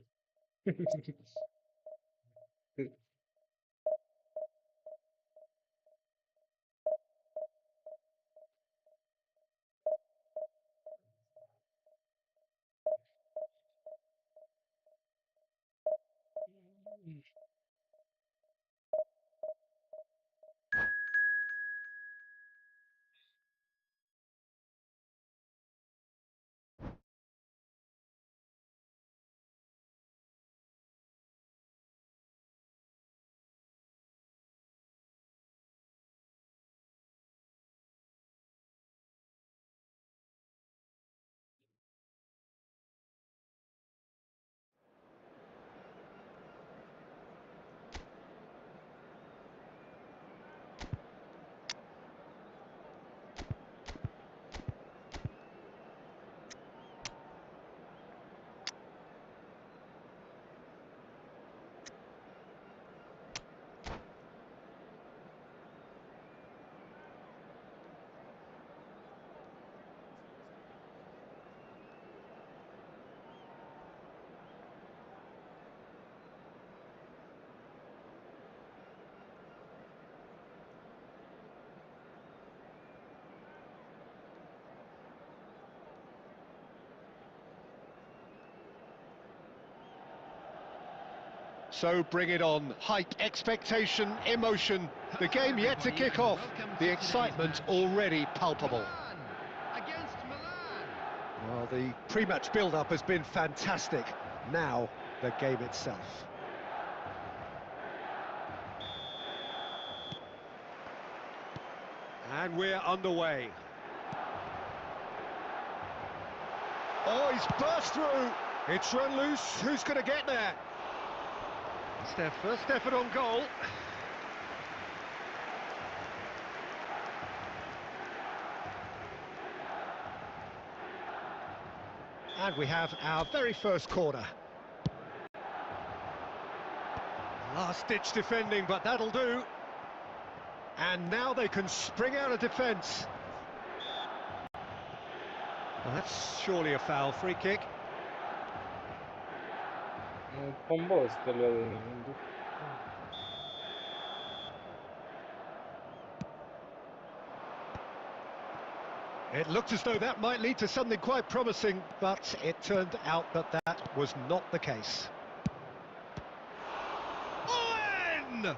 Speaker 2: So bring it on. Hype, expectation, emotion. The game yet to kick off. The excitement already palpable.
Speaker 4: Against Milan.
Speaker 2: Well, the pre-match build-up has been fantastic. Now, the game itself. And we're underway. Oh, he's burst through. It's run loose. Who's going to get there? It's their first effort on goal. And we have our very first corner. Last-ditch defending, but that'll do. And now they can spring out of defence. Well, that's surely a foul. Free kick.
Speaker 1: Combo still.
Speaker 2: It looked as though that might lead to something quite promising, but it turned out that that was not the case. Owen!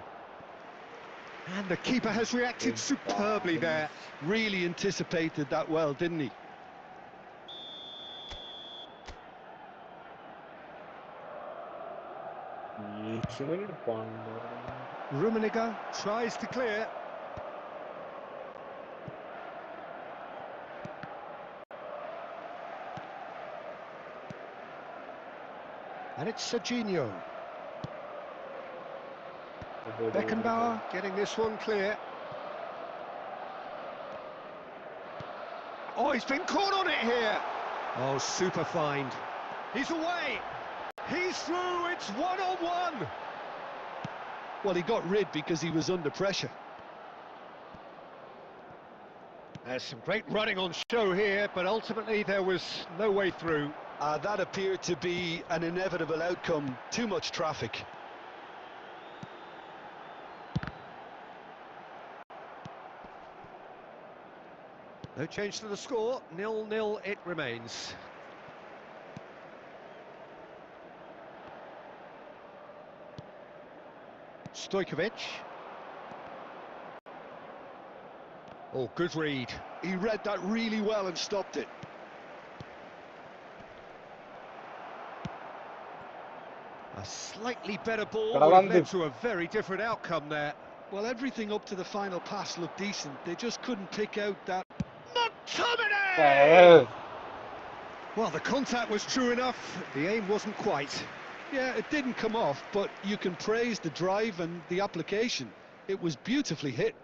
Speaker 2: And the keeper has reacted superbly there.
Speaker 3: Really anticipated that well, didn't he?
Speaker 2: Rummenigge tries to clear. And it's Serginho. Beckenbauer getting this one clear. Oh, he's been caught on it here. Oh, super find. He's away. He's through. It's one-on-one.
Speaker 3: Well, he got rid because he was under pressure.
Speaker 2: There's some great running on show here, but ultimately there was no way through.
Speaker 3: That appeared to be an inevitable outcome. Too much traffic.
Speaker 2: No change to the score, 0-0 it remains. Stojkovic. Oh, good read.
Speaker 3: He read that really well and stopped it.
Speaker 2: A slightly better ball would have led to a very different outcome there.
Speaker 3: Well, everything up to the final pass looked decent. They just couldn't pick out that...
Speaker 2: McTominay! Well, the contact was true enough. The aim wasn't quite.
Speaker 3: Yeah, it didn't come off, but you can praise the drive and the application. It was beautifully hit.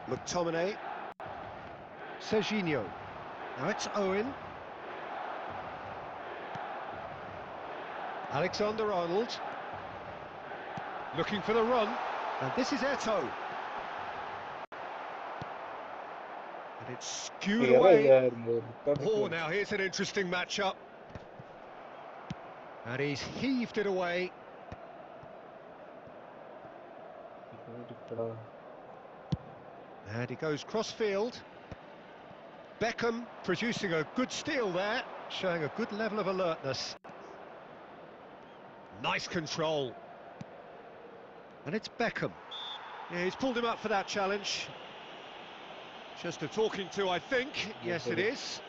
Speaker 2: McTominay. Serginho. Now it's Owen. Alexander-Arnold. Looking for the run. And this is Eto'o.
Speaker 5: It's skewed
Speaker 1: Clear
Speaker 5: away.
Speaker 1: ആയിരുന്നു.
Speaker 5: Oh, now here's an interesting matchup. And he's heaved it away. And he goes cross-field. Beckham producing a good steal there, showing a good level of alertness. Nice control. And it's Beckham. Yeah, he's pulled him up for that challenge. Just a talking to, I think. Yes, it is.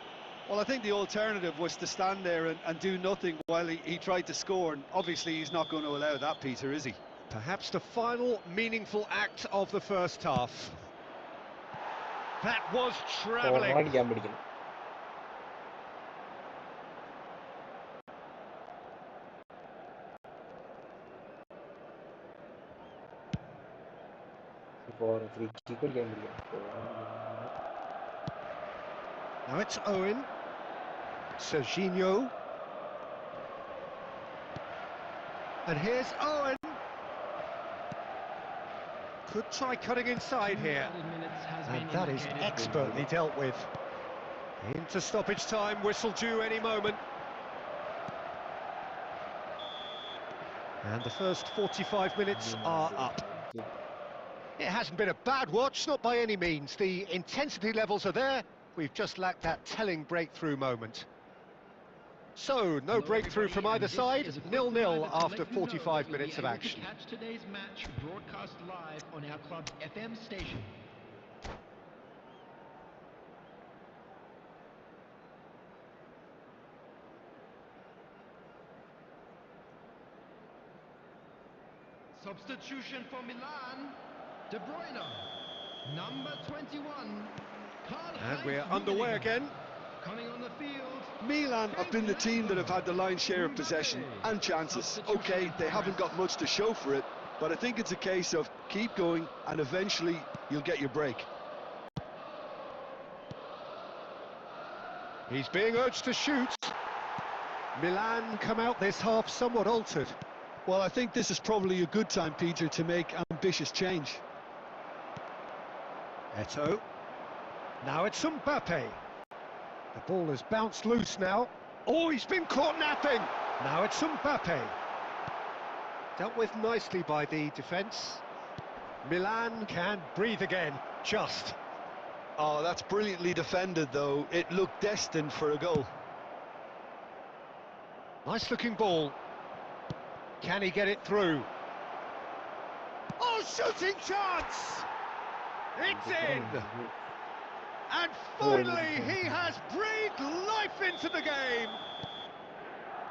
Speaker 3: Well, I think the alternative was to stand there and do nothing while he tried to score, and obviously he's not going to allow that, Peter, is he?
Speaker 5: Perhaps the final meaningful act of the first half. That was travelling.
Speaker 1: അടിക്കാൻ പഠിക്കണം. Free kick അടിക്കാൻ പഠിക്കണം.
Speaker 5: Now it's Owen. Serginho. And here's Owen. Could try cutting inside here. And that is expertly dealt with. Into stoppage time, whistle due any moment. And the first 45 minutes are up. It hasn't been a bad watch, not by any means. The intensity levels are there. We've just lacked that telling breakthrough moment. So, no breakthrough from either side, 0-0 after 45 minutes of action.
Speaker 4: Catch today's match broadcast live on our club's FM station. Substitution for Milan, De Bruyne, number 21.
Speaker 5: And we're underway again.
Speaker 4: Coming on the field.
Speaker 3: Milan have been the team that have had the lion's share of possession and chances. Okay, they haven't got much to show for it, but I think it's a case of keep going and eventually you'll get your break.
Speaker 5: He's being urged to shoot. Milan come out this half somewhat altered.
Speaker 3: Well, I think this is probably a good time, Peter, to make ambitious change.
Speaker 5: Eto'o. Now it's Mbappe. The ball has bounced loose now. Oh, he's been caught napping. Now it's Mbappe. Dealt with nicely by the defence. Milan can breathe again, just.
Speaker 3: Oh, that's brilliantly defended, though. It looked destined for a goal.
Speaker 5: Nice looking ball. Can he get it through? Oh, shooting chance! It's in! And finally, he has breathed life into the game!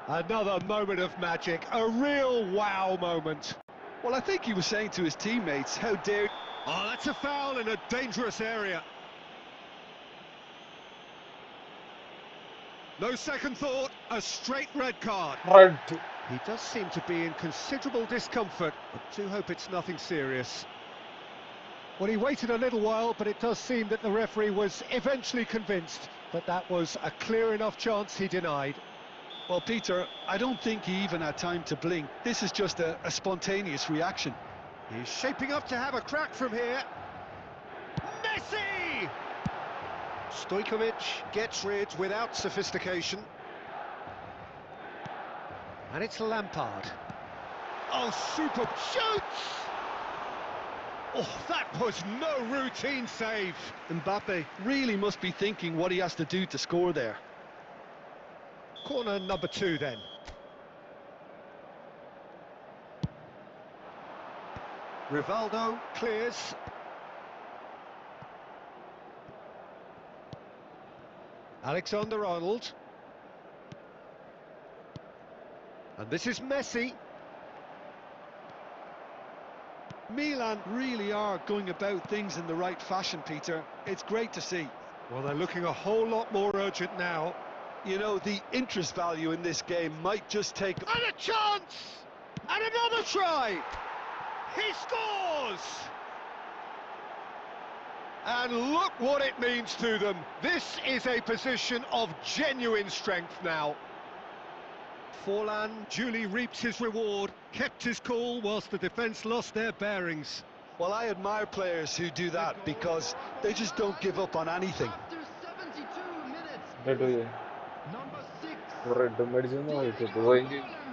Speaker 5: Another moment of magic, a real wow moment.
Speaker 3: Well, I think he was saying to his teammates, how dare...
Speaker 5: Oh, that's a foul in a dangerous area. No second thought, a straight red card.
Speaker 1: Red.
Speaker 5: He does seem to be in considerable discomfort, but do hope it's nothing serious. Well, he waited a little while, but it does seem that the referee was eventually convinced that that was a clear enough chance he denied.
Speaker 3: Well, Peter, I don't think he even had time to blink. This is just a spontaneous reaction.
Speaker 5: He's shaping up to have a crack from here. Messi! Stojkovic gets rid without sophistication. And it's Lampard. Oh, super shoots! Oh, that was no routine save.
Speaker 3: Mbappe really must be thinking what he has to do to score there.
Speaker 5: Corner number 2 then. Rivaldo clears. Alexander-Arnold. And this is Messi.
Speaker 3: Milan really are going about things in the right fashion, Peter. It's great to see.
Speaker 5: Well, they're looking a whole lot more urgent now.
Speaker 3: You know, the interest value in this game might just take...
Speaker 5: And a chance! And another try! He scores! And look what it means to them. This is a position of genuine strength now. Forlan duly reaps his reward, kept his cool whilst the defence lost their bearings.
Speaker 3: Well, I admire players who do that because they just don't give up on anything.
Speaker 4: After 72 minutes,
Speaker 1: Redo ya.
Speaker 4: number 6,
Speaker 1: Red medicine no itu
Speaker 4: Diego
Speaker 1: tuh ini.
Speaker 4: Forlan.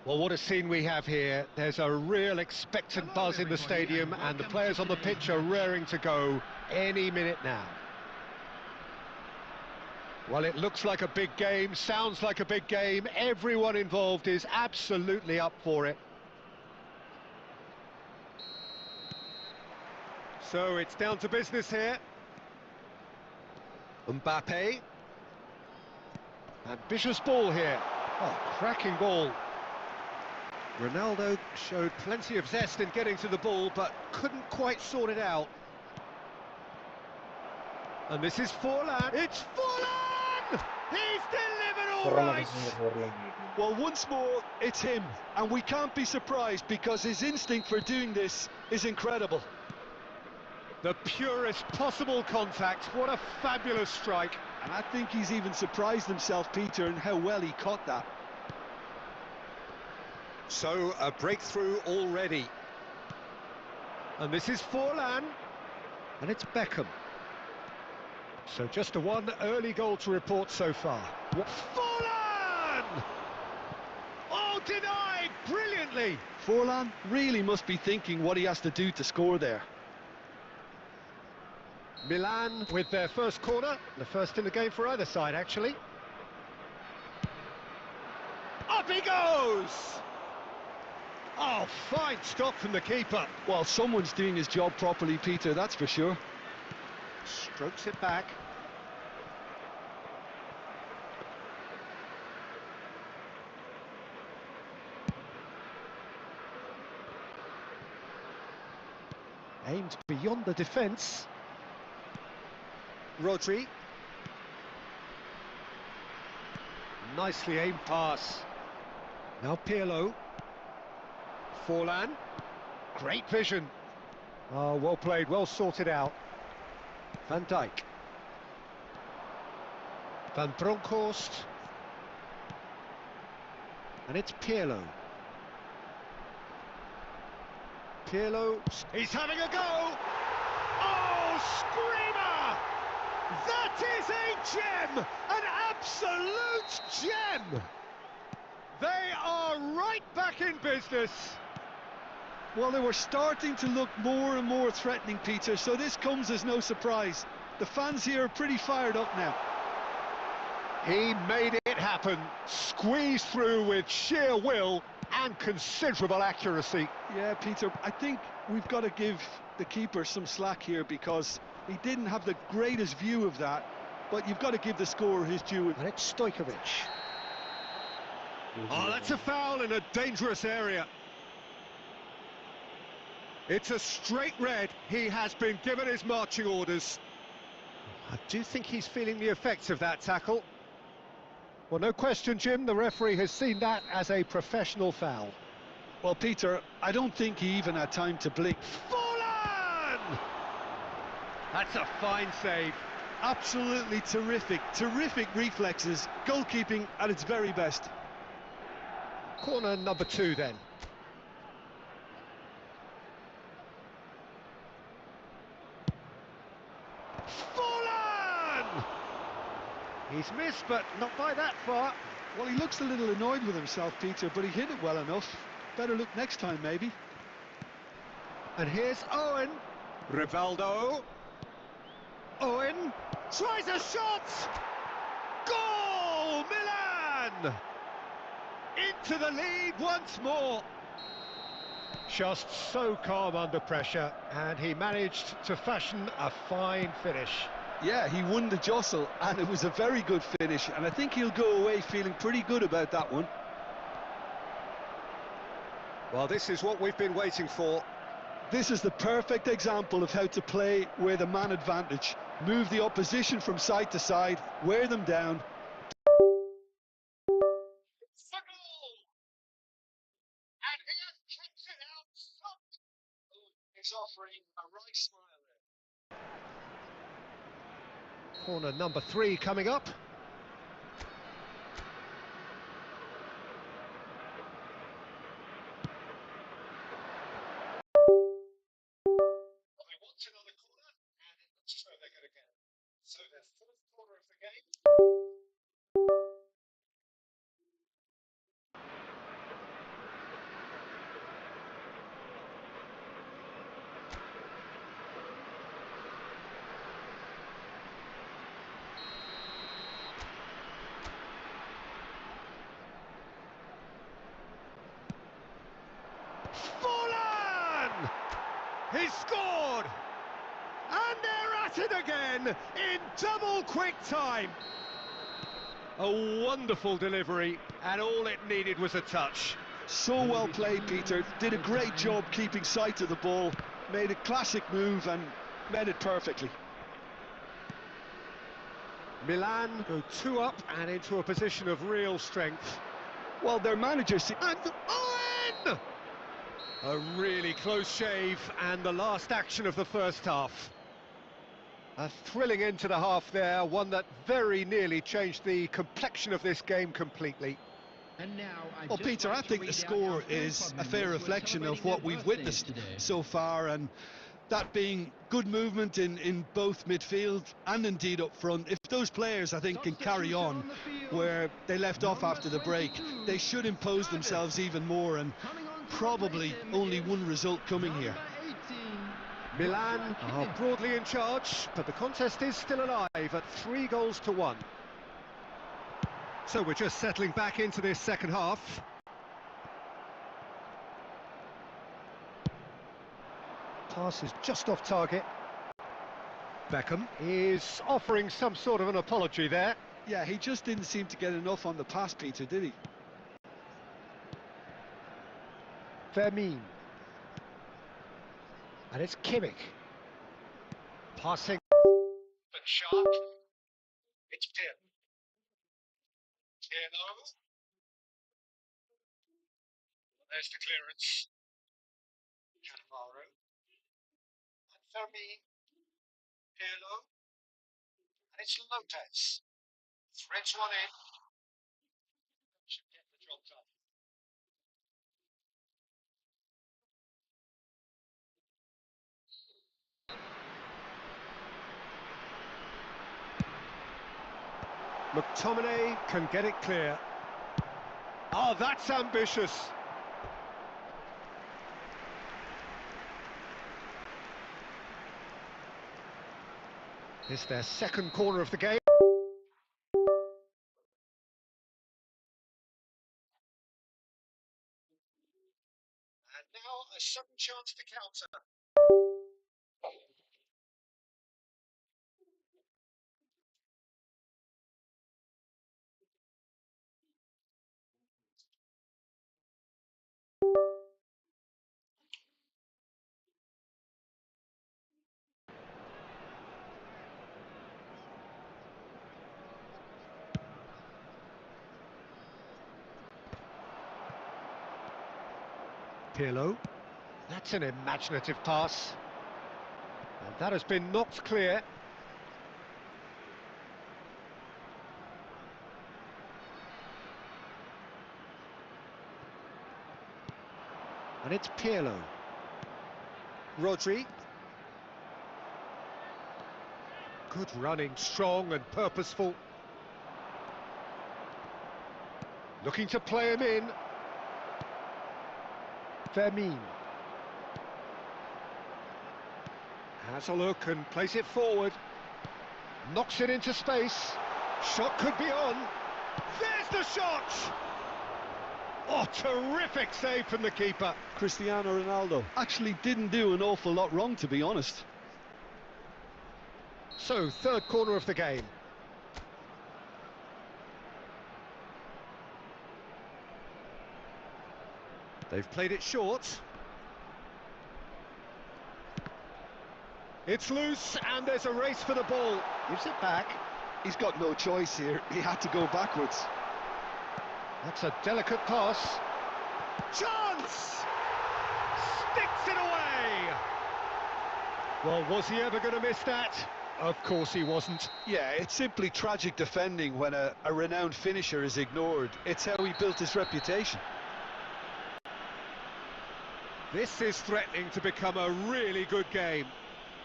Speaker 2: Well, what a scene we have here. There's a real expectant buzz in the stadium, and the players on the pitch are raring to go any minute now. Well, it looks like a big game, sounds like a big game. Everyone involved is absolutely up for it. So it's down to business here. Mbappe. Ambitious ball here. Oh, cracking ball. Ronaldo showed plenty of zest in getting to the ball, but couldn't quite sort it out. And this is Forlan. It's Forlan! He's delivered all right!
Speaker 3: Well, once more, it's him. And we can't be surprised because his instinct for doing this is incredible.
Speaker 2: The purest possible contact. What a fabulous strike.
Speaker 3: And I think he's even surprised himself, Peter, in how well he caught that.
Speaker 2: So, a breakthrough already. And this is Forlan. And it's Beckham. So just a one early goal to report so far. Forlan! Oh, denied brilliantly!
Speaker 3: Forlan really must be thinking what he has to do to score there.
Speaker 2: Milan with their first corner, the first in the game for either side, actually. Up he goes! Oh, fine stop from the keeper.
Speaker 3: Well, someone's doing his job properly, Peter, that's for sure.
Speaker 2: Strokes it back. Aimed beyond the defence. Rodri. Nicely aimed pass. Now Pirlo. Forlan. Great vision. Oh, well played, well sorted out. Van Dijk. Van Bronckhorst. And it's Pirlo. Pirlo. He's having a go! Oh, screamer! That is a gem! An absolute gem! They are right back in business.
Speaker 3: Well, they were starting to look more and more threatening, Peter, so this comes as no surprise. The fans here are pretty fired up now.
Speaker 2: He made it happen, squeezed through with sheer will and considerable accuracy.
Speaker 3: Yeah, Peter, I think we've got to give the keeper some slack here because he didn't have the greatest view of that, but you've got to give the scorer his due.
Speaker 2: And it's Stojkovic. Oh, that's a foul in a dangerous area. It's a straight red. He has been given his marching orders. I do think he's feeling the effects of that tackle. Well, no question, Jim, the referee has seen that as a professional foul.
Speaker 3: Well, Peter, I don't think he even had time to blink.
Speaker 2: Forlan! That's a fine save.
Speaker 3: Absolutely terrific reflexes, goalkeeping at its very best.
Speaker 2: Corner number 2 then. Forlan! He's missed, but not by that far.
Speaker 3: Well, he looks a little annoyed with himself, Peter, but he hit it well enough. Better look next time, maybe.
Speaker 2: And here's Owen. Rivaldo. Owen tries a shot! Goal! Milan! Into the lead once more. Just so calm under pressure, and he managed to fashion a fine finish.
Speaker 3: Yeah, he won the jostle, and it was a very good finish, and I think he'll go away feeling pretty good about that one.
Speaker 2: Well, this is what we've been waiting for.
Speaker 3: This is the perfect example of how to play with a man advantage. Move the opposition from side to side, wear them down. He's offering a right smile there.
Speaker 2: Corner number 3 coming up.
Speaker 3: They want another corner, and it looks as though they're going to get it. So their 4th corner of the game.
Speaker 2: Forlan! He scored! And they're at it again in double quick time. A wonderful delivery, and all it needed was a touch.
Speaker 3: So well played, Peter. Did a great job keeping sight of the ball. Made a classic move and made it perfectly.
Speaker 2: Milan go 2 up and into a position of real strength.
Speaker 3: Well, their manager...
Speaker 2: And Owen! A really close shave, and the last action of the first half. A thrilling end to the half there, one that very nearly changed the complexion of this game completely.
Speaker 4: And now,
Speaker 3: Well, Peter, I think the score is a fair reflection of what we've witnessed so far, and that being good movement in both midfield and indeed up front. If those players, I think, can carry on where they left off after the break, they should impose themselves even more, and probably only one result coming here.
Speaker 2: Milan are broadly in charge, but the contest is still alive at 3-1. So we're just settling back into this second half. Pass is just off target. Beckham is offering some sort of an apology there.
Speaker 3: Yeah, he just didn't seem to get enough on the pass, Peter, did he?
Speaker 2: Vermin. And it's Kimmich. Passing. But sharp. It's Pirlo. There's the clearance. Cannavaro. And Vermin. Pirlo. And it's Lopez. Threads one in. Should get the job done. McTominay can get it clear. Oh, that's ambitious. It's their second corner of the game. And now a sudden chance to counter. Pirlo. That's an imaginative pass. And that has been knocked clear. And it's Pirlo. Rodri. Good running, strong and purposeful. Looking to play him in. Vermin. Has a look and plays it forward. Knocks it into space. Shot could be on. There's the shot! Oh, terrific save from the keeper.
Speaker 3: Cristiano Ronaldo actually didn't do an awful lot wrong, to be honest.
Speaker 2: So, third corner of the game. They've played it short. It's loose, and there's a race for the ball. Gives it back.
Speaker 3: He's got no choice here. He had to go backwards.
Speaker 2: That's a delicate pass. Chance! Sticks it away! Well, was he ever going to miss that? Of course he wasn't.
Speaker 3: Yeah, it's simply tragic defending when a renowned finisher is ignored. It's how he built his reputation.
Speaker 2: This is threatening to become a really good game.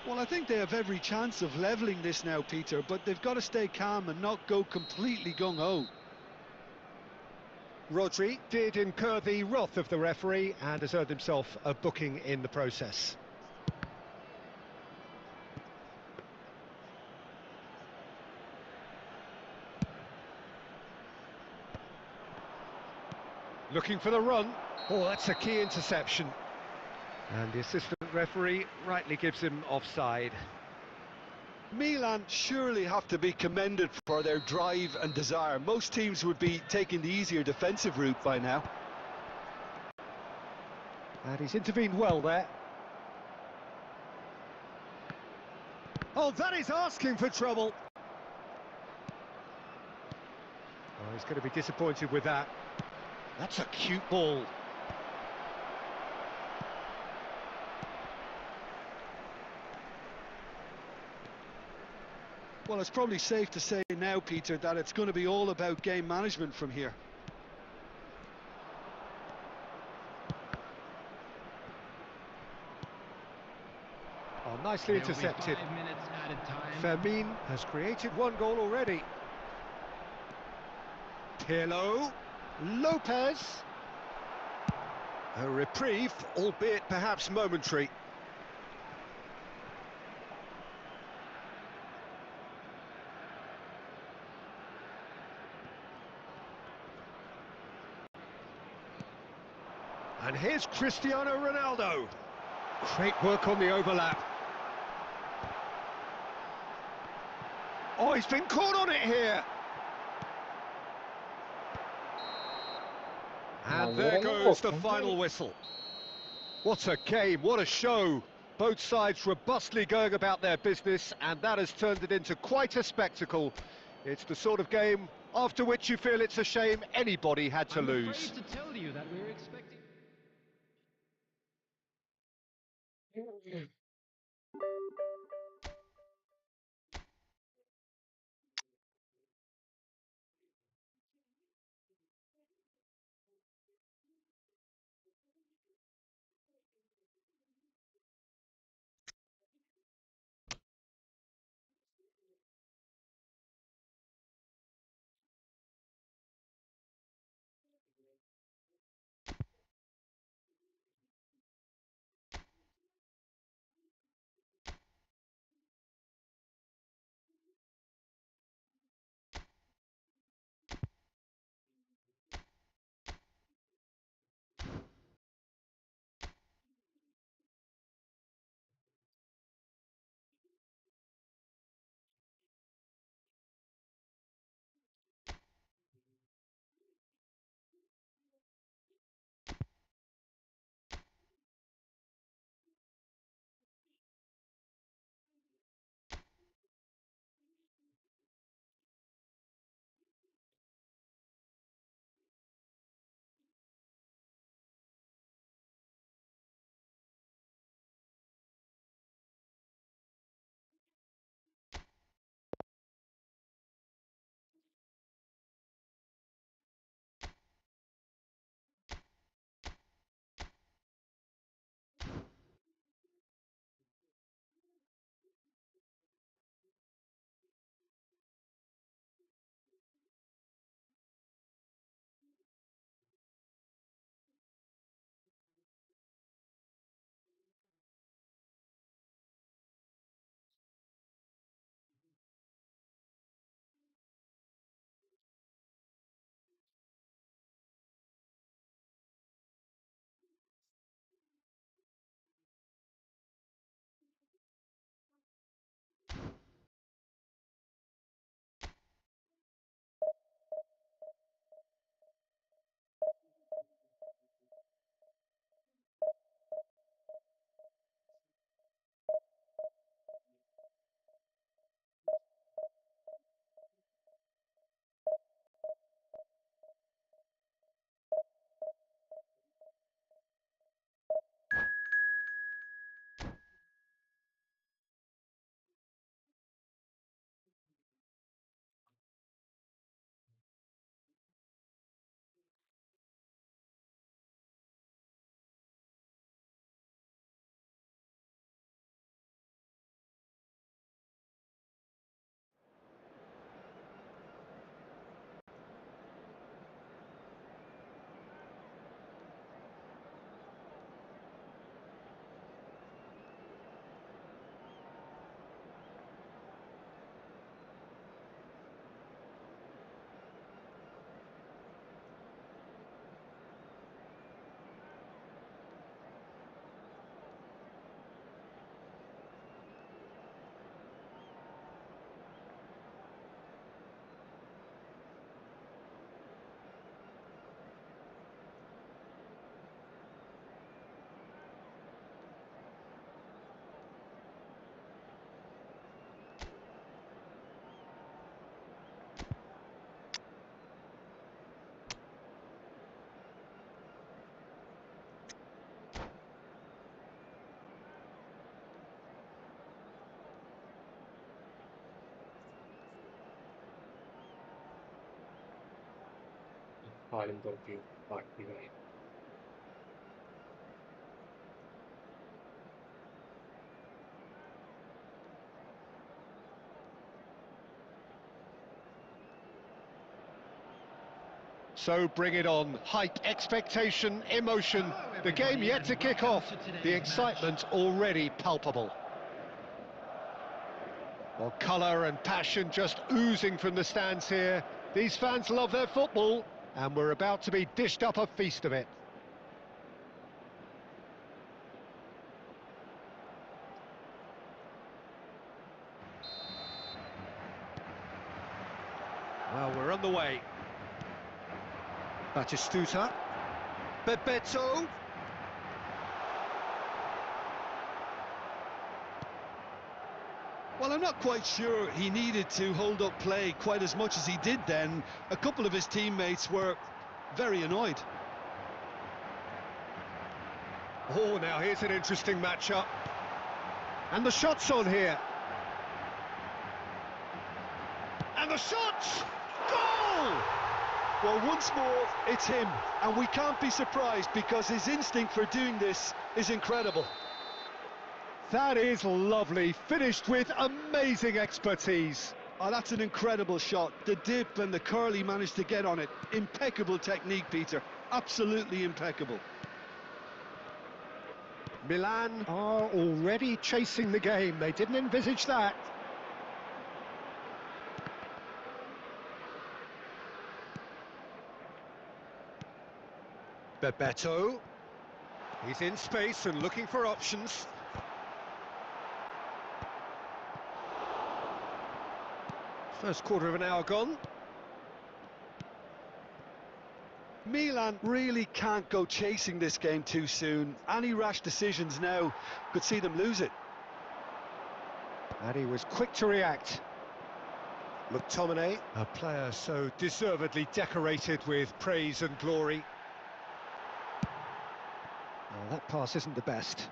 Speaker 3: Well, I think they have every chance of levelling this now, Peter, but they've got to stay calm and not go completely gung-ho.
Speaker 2: Rodri did incur the wrath of the referee and has earned himself a booking in the process. Looking for the run. Oh, that's a key interception. And the assistant referee rightly gives him offside.
Speaker 3: Milan surely have to be commended for their drive and desire. Most teams would be taking the easier defensive route by now.
Speaker 2: And he's intervened well there. Oh, that is asking for trouble. Oh, he's going to be disappointed with that. That's a cute ball.
Speaker 3: Well, it's probably safe to say now, Peter, that it's going to be all about game management from here.
Speaker 2: Oh, nicely intercepted. Fermin has created one goal already. Pirlo, Lopez. A reprieve, albeit perhaps momentary. And here's Cristiano Ronaldo. Great work on the overlap. Oh, he's been caught on it here. And there goes the final whistle. What a game, what a show. Both sides robustly going about their business, and that has turned it into quite a spectacle. It's the sort of game after which you feel it's a shame anybody had to lose.
Speaker 4: To tell you that we're expecting...
Speaker 1: Halim Torpil vakti ver.
Speaker 2: So bring it on. Hype, expectation, emotion. The game yet to kick off. The excitement already palpable. Well, colour and passion just oozing from the stands here. These fans love their football, and we're about to be dished up a feast of it. Well, we're on the way. Batistuta. Bebeto.
Speaker 3: Well, I'm not quite sure he needed to hold up play quite as much as he did then. A couple of his teammates were very annoyed.
Speaker 2: Oh, now here's an interesting matchup. And the shot's on here. And the shot! Goal!
Speaker 3: Well, once more, it's him, and we can't be surprised because his instinct for doing this is incredible.
Speaker 2: That is lovely, finished with amazing expertise.
Speaker 3: Oh, that's an incredible shot. The dip and the curl he managed to get on it. Impeccable technique, Peter. Absolutely impeccable.
Speaker 2: Milan are already chasing the game. They didn't envisage that. Bebeto. He's in space and looking for options. First quarter of an hour gone.
Speaker 3: Milan really can't go chasing this game too soon. Any rash decisions now could see them lose it.
Speaker 2: And he was quick to react. McTominay, a player so deservedly decorated with praise and glory. Well, that pass isn't the best.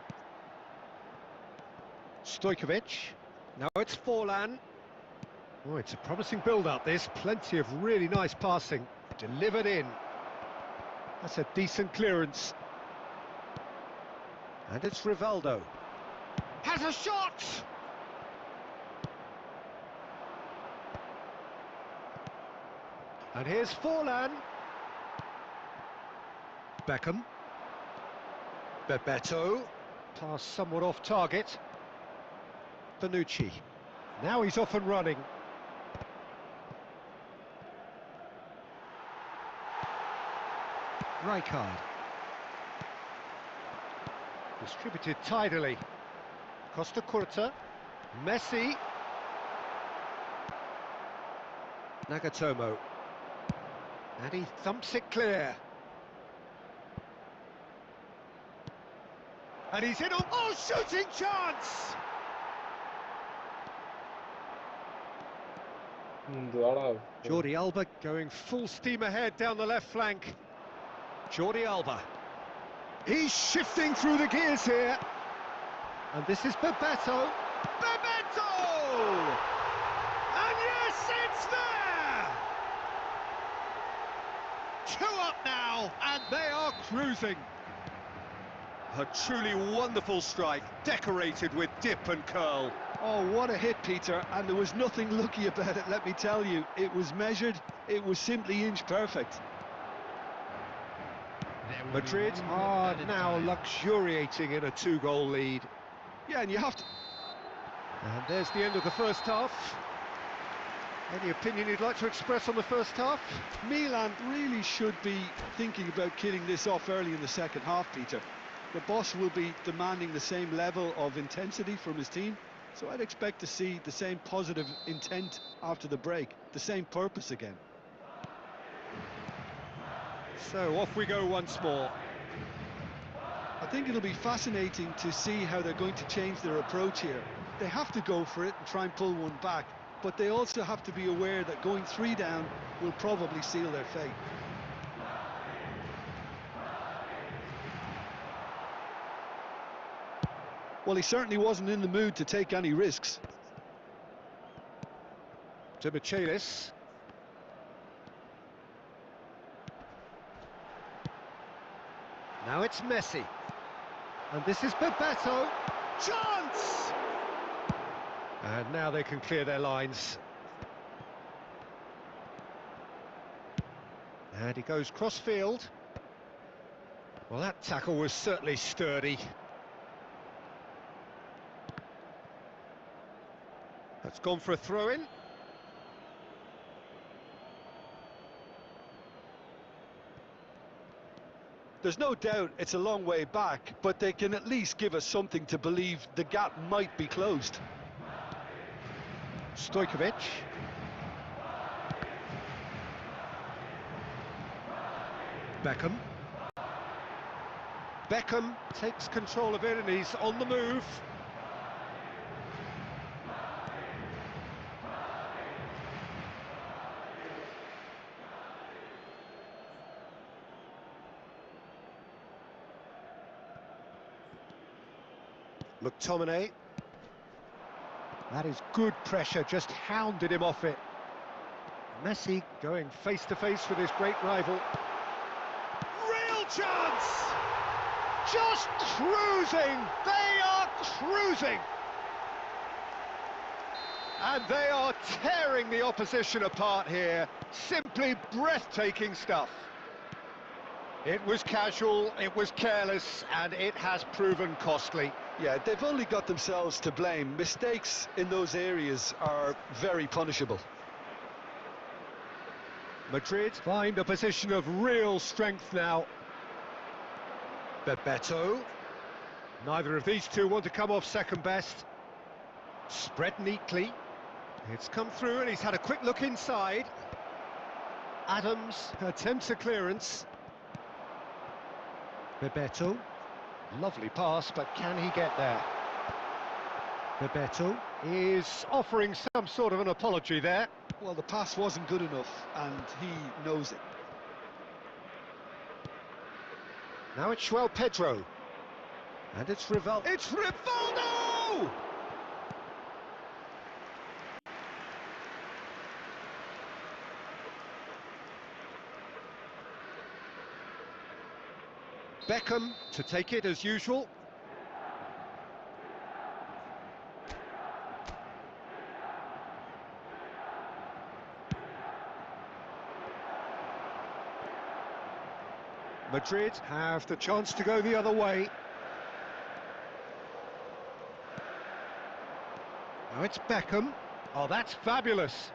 Speaker 2: Stojkovic. Now it's Forlan. Oh, it's a promising build-up, this. Plenty of really nice passing. Delivered in. That's a decent clearance. And it's Rivaldo. Has a shot! And here's Forlan. Beckham. Bebeto. Pass somewhat off target. Bonucci. Now he's off and running. Rijkaard. Distributed tidily. Costa Curta. Messi. Nagatomo. And he thumps it clear. And he's in on... Oh, shooting chance! Jordi Alba going full steam ahead down the left flank. Jordi Alba. He's shifting through the gears here. And this is Bebeto. Bebeto! And yes, it's there! 2 up now, and they are cruising. A truly wonderful strike, decorated with dip and curl.
Speaker 3: Oh, what a hit, Peter, and there was nothing lucky about it, let me tell you. It was measured, it was simply inch perfect.
Speaker 2: Madrid are now luxuriating in a 2-goal lead.
Speaker 3: Yeah, and you have to...
Speaker 2: And there's the end of the first half. Any opinion you'd like to express on the first half?
Speaker 3: Milan really should be thinking about killing this off early in the second half, Peter. The boss will be demanding the same level of intensity from his team, so I'd expect to see the same positive intent after the break, the same purpose again.
Speaker 2: So off we go once more.
Speaker 3: I think it'll be fascinating to see how they're going to change their approach here. They have to go for it and try and pull one back, but they also have to be aware that going 3 down will probably seal their fate. Well, he certainly wasn't in the mood to take any risks.
Speaker 2: To Michelis. Now it's Messi. And this is Bebeto. Chance! And now they can clear their lines. And he goes cross-field. Well, that tackle was certainly sturdy. That's gone for a throw-in.
Speaker 3: There's no doubt it's a long way back, but they can at least give us something to believe the gap might be closed.
Speaker 2: Stojkovic. Beckham. Beckham takes control of it and he's on the move. McTominay. That is good pressure, just hounded him off it. Messi going face to face with his great rival. Real chance! Just cruising! They are cruising! And they are tearing the opposition apart here. Simply breathtaking stuff. It was casual, it was careless, and it has proven costly.
Speaker 3: Yeah, they've only got themselves to blame. Mistakes in those areas are very punishable.
Speaker 2: Madrid find a position of real strength now. Bebeto. Neither of these two want to come off second best. Spread neatly. It's come through and he's had a quick look inside. Adams attempts a clearance. Bebeto. Lovely pass, but can he get there? Bebeto is offering some sort of an apology there.
Speaker 3: Well, the pass wasn't good enough, and he knows it.
Speaker 2: Now it's João Pedro. And it's Rivaldo. It's Rivaldo! Beckham to take it as usual. Madrid have the chance to go the other way. Now it's Beckham. Oh, that's fabulous.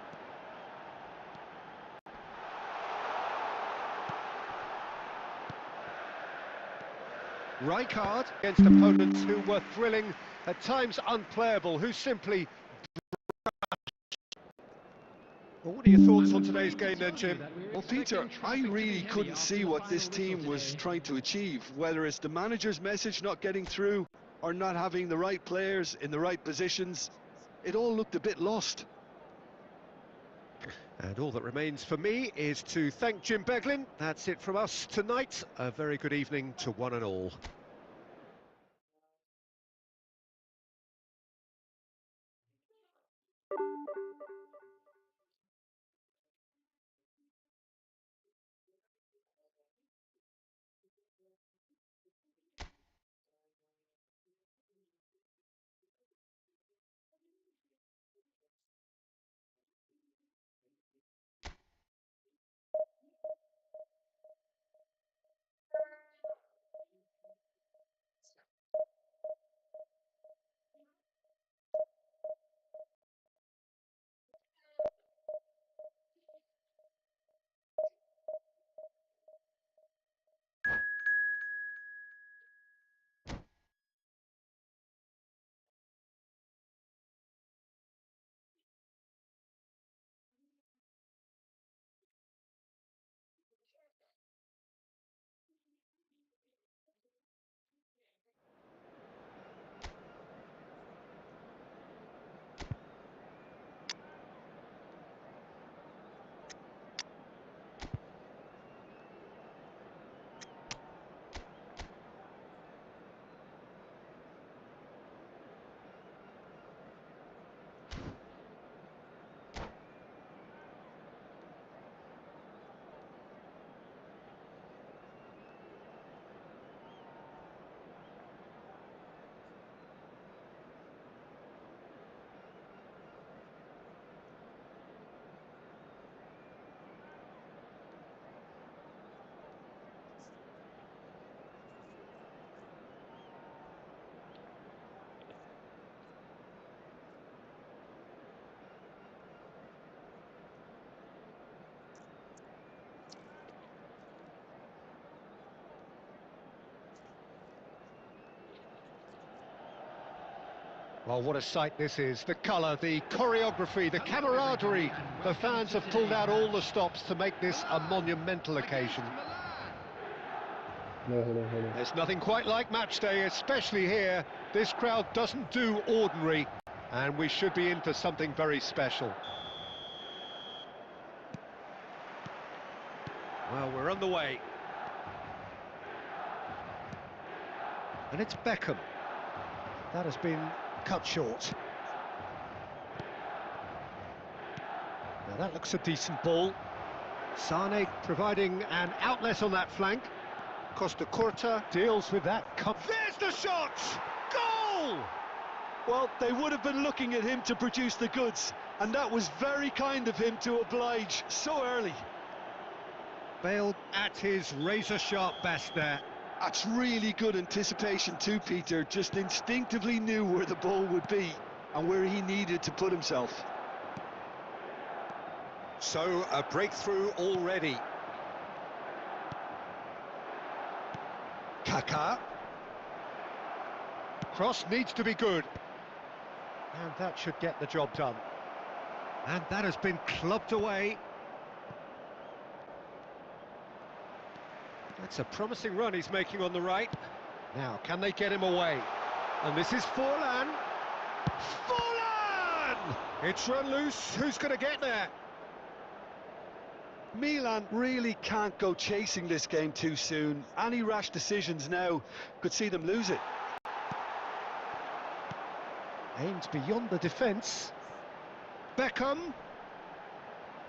Speaker 2: Rijkaard against opponents who were thrilling, at times unplayable, who simply... Well, what are your thoughts on today's game then, Jim?
Speaker 3: Well, Peter, I really couldn't see what this team was trying to achieve, whether it's the manager's message not getting through or not having the right players in the right positions. It all looked a bit lost.
Speaker 2: And all that remains for me is to thank Jim Beglin. That's it from us tonight. A very good evening to one and all. Well, what a sight this is. The colour, the choreography, the camaraderie. The fans have pulled out all the stops to make this a monumental occasion. There's nothing quite like match day, especially here. This crowd doesn't do ordinary, and we should be in for something very special. Well, we're on the way. And it's Beckham. That has been cut short. Now that looks a decent ball. Sane providing an outlet on that flank. Costa Curta deals with that. There's the shot! Goal!
Speaker 3: Well, they would have been looking at him to produce the goods, and that was very kind of him to oblige so early.
Speaker 2: Bale at his razor-sharp best there.
Speaker 3: That's really good anticipation too, Peter. Just instinctively knew where the ball would be and where he needed to put himself.
Speaker 2: So, a breakthrough already. Kaká. Cross needs to be good. And that should get the job done. And that has been clubbed away. That's a promising run he's making on the right. Now, can they get him away? And this is Forlan. Forlan! It's run loose. Who's going to get there?
Speaker 3: Milan really can't go chasing this game too soon. Any rash decisions now could see them lose it.
Speaker 2: Aimed beyond the defence. Beckham.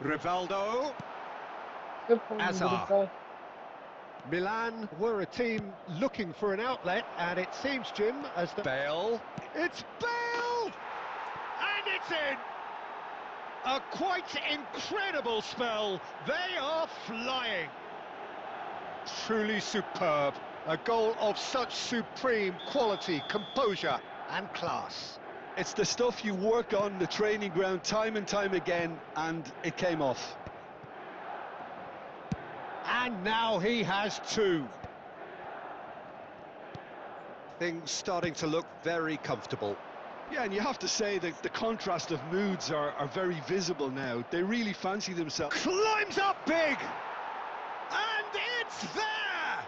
Speaker 2: Rivaldo. Hazard. Milan were a team looking for an outlet, and it seems, Jim, as the... Bale. It's Bale! And it's in! A quite incredible spell. They are flying. Truly superb. A goal of such supreme quality, composure and class.
Speaker 3: It's the stuff you work on the training ground time and time again, and it came off.
Speaker 2: And now he has two. Things starting to look very comfortable.
Speaker 3: Yeah, and you have to say that the contrast of moods are very visible now. They really fancy themselves.
Speaker 2: Climbs up big! And it's there!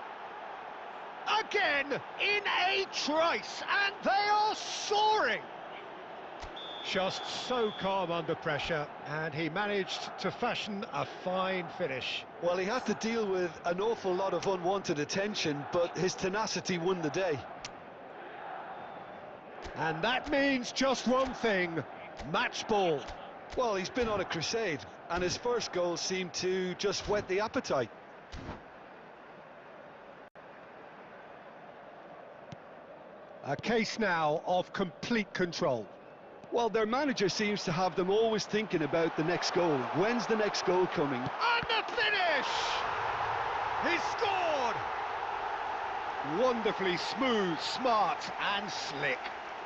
Speaker 2: Again, in a trice, and they are soaring! Just so calm under pressure, and he managed to fashion a fine finish.
Speaker 3: Well, he had to deal with an awful lot of unwanted attention, but his tenacity won the day.
Speaker 2: And that means just one thing, match ball.
Speaker 3: Well, he's been on a crusade, and his first goal seemed to just whet the appetite.
Speaker 2: A case now of complete control.
Speaker 3: Well, their manager seems to have them always thinking about the next goal. When's the next goal coming?
Speaker 2: And the finish! He scored! Wonderfully smooth, smart and slick.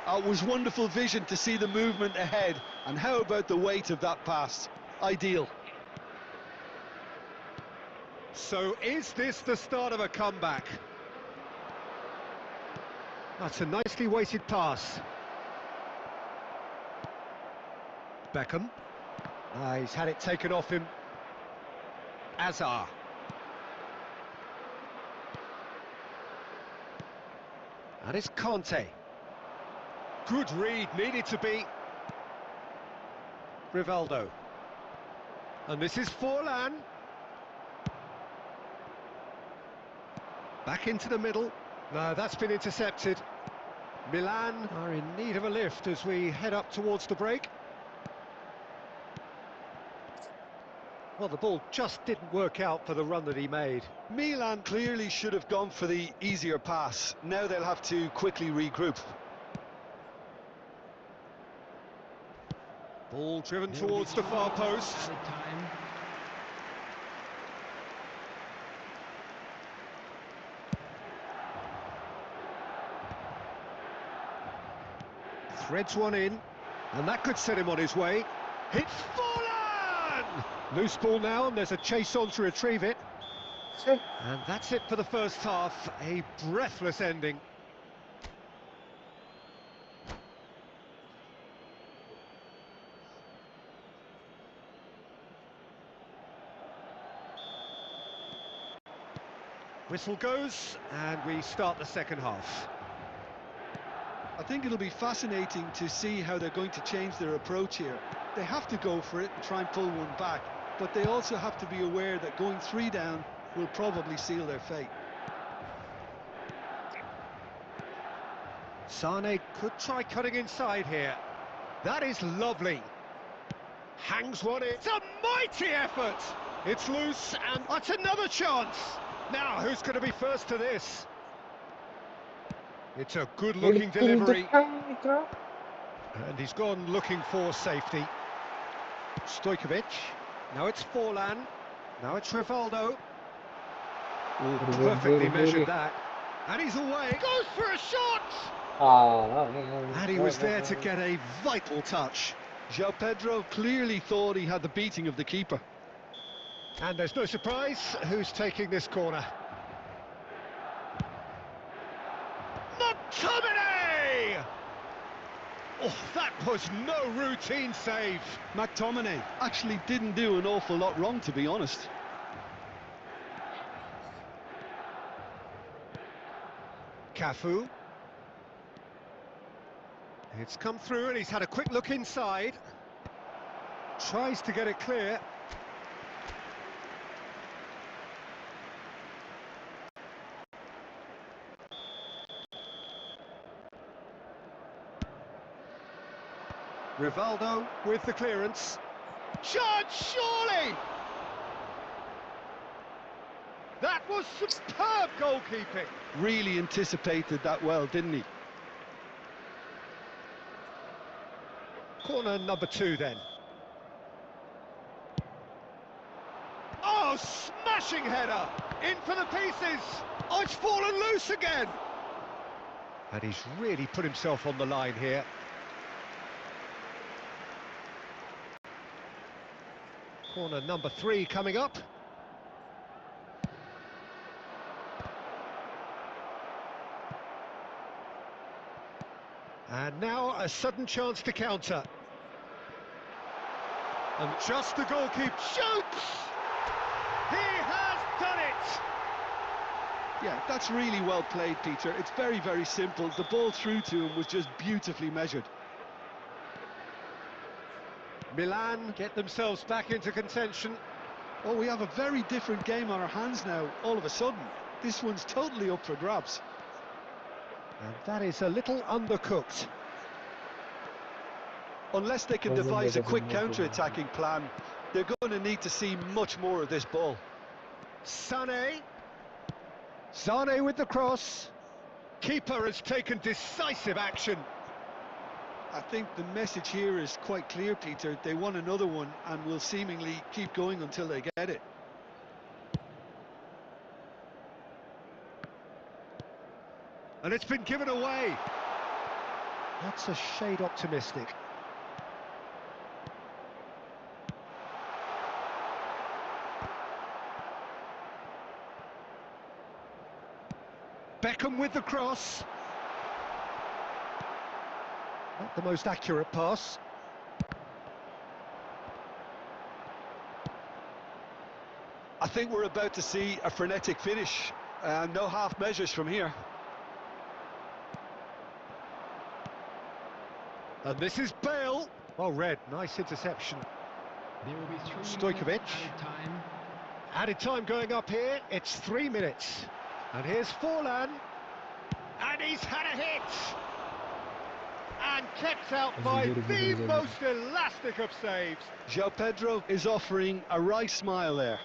Speaker 3: It was wonderful vision to see the movement ahead, and how about the weight of that pass? Ideal.
Speaker 2: So is this the start of a comeback? That's a nicely weighted pass. Beckham. He's had it taken off him. Hazard. And it's Conte. Good read, needed to be. Rivaldo. And this is Forlan. Back into the middle. No, that's been intercepted. Milan are in need of a lift as we head up towards the break. Well, the ball just didn't work out for the run that he made.
Speaker 3: Milan clearly should have gone for the easier pass. Now they'll have to quickly regroup.
Speaker 2: Ball driven towards the far post. Threads one in, and that could set him on his way. It's Forlan! Loose ball now, and there's a chase on to retrieve it. And that's it for the first half, a breathless ending.
Speaker 5: Whistle goes, and we start the second half.
Speaker 3: I think it'll be fascinating to see how they're going to change their approach here. They have to go for it and try and pull one back, but they also have to be aware that going 3 down will probably seal their fate.
Speaker 5: Sane could try cutting inside here. That is lovely. Hangs one in. It's a mighty effort! It's loose, and that's another chance! Now, who's going to be first to this? It's a good-looking delivery. And he's gone looking for safety. Stojkovic. Now it's Forlan. Now it's Rivaldo. Oh, perfectly measured that. And he's away. Goes for a shot! And he was there to get a vital touch.
Speaker 3: João Pedro clearly thought he had the beating of the keeper.
Speaker 5: And there's no surprise who's taking this corner. McTominay! Oh, that was no routine save.
Speaker 3: McTominay actually didn't do an awful lot wrong, to be honest.
Speaker 5: Cafu. It's come through and he's had a quick look inside. Tries to get it clear. Rivaldo with the clearance. Chance, surely! That was superb goalkeeping.
Speaker 3: Really anticipated that well, didn't he?
Speaker 5: Corner number 2 then. Oh, smashing header! In for the pieces! Oh, it's fallen loose again! And he's really put himself on the line here. Corner number 3 coming up. And now a sudden chance to counter. And just the goalkeeper shoots! He has done it!
Speaker 3: Yeah, that's really well played, Peter. It's very, very simple. The ball through to him was just beautifully measured.
Speaker 5: Milan get themselves back into contention.
Speaker 3: Oh, we have a very different game on our hands now, all of a sudden. This one's totally up for grabs.
Speaker 5: And that is a little undercooked.
Speaker 3: Unless they can devise a quick counter-attacking plan, they're going to need to see much more of this ball.
Speaker 5: Sane with the cross. Keeper has taken decisive action.
Speaker 3: I think the message here is quite clear, Peter. They want another one and will seemingly keep going until they get it.
Speaker 5: And it's been given away. That's a shade optimistic. Beckham with the cross. Not the most accurate pass.
Speaker 3: I think we're about to see a frenetic finish. No half measures from here.
Speaker 5: And this is Bale. Oh, Red, nice interception.
Speaker 4: There will be 3
Speaker 5: Stojkovic.
Speaker 4: minutes added time.
Speaker 5: Added time going up here, it's 3 minutes. And here's Forlan. And he's had a hit! And kept out by the most elastic of saves.
Speaker 3: João Pedro is offering a right smile there.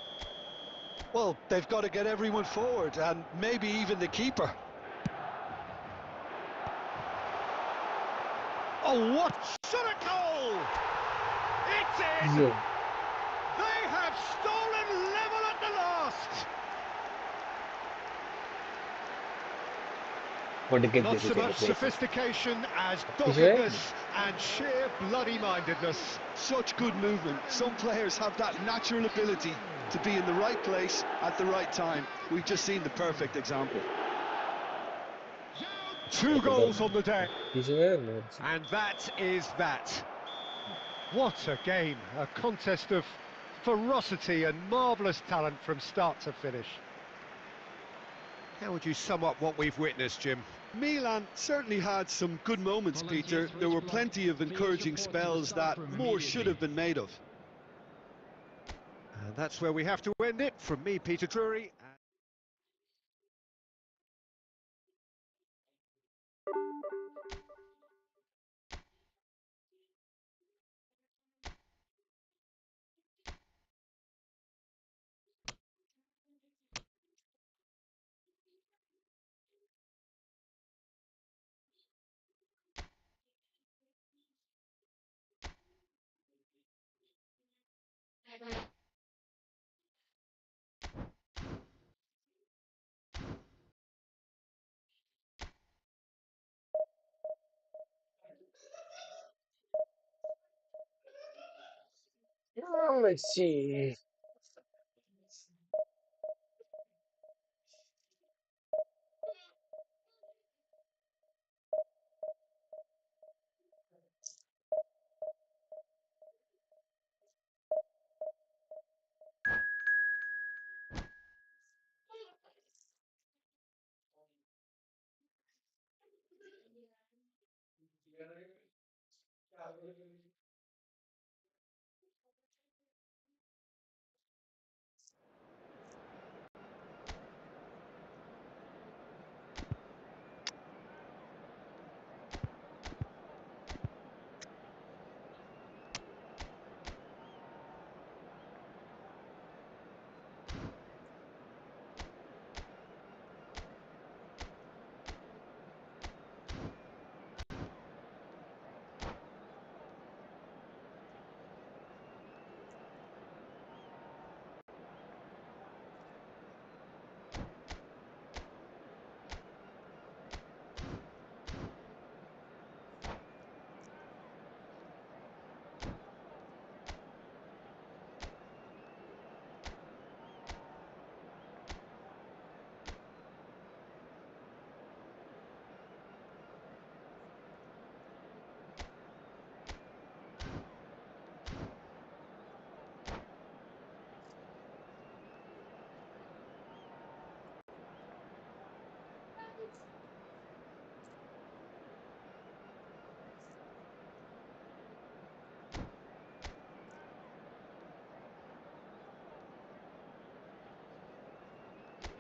Speaker 3: Well, they've got to get everyone forward, and maybe even the keeper.
Speaker 5: Oh, what shot a goal! It's in!
Speaker 1: Yeah.
Speaker 5: They have stolen level at the last! Not so much sophistication as doggedness and sheer bloody-mindedness.
Speaker 3: Such good movement. Some players have that natural ability to be in the right place at the right time. We've just seen the perfect example.
Speaker 5: 2 goals on the day. And that is that. What a game. A contest of ferocity and marvellous talent from start to finish. How would you sum up what we've witnessed, Jim?
Speaker 3: Milan certainly had some good moments, Peter. There were plenty of encouraging spells that more should have been made of.
Speaker 5: And that's where we have to end it. From me, Peter Drury.
Speaker 1: Let's see.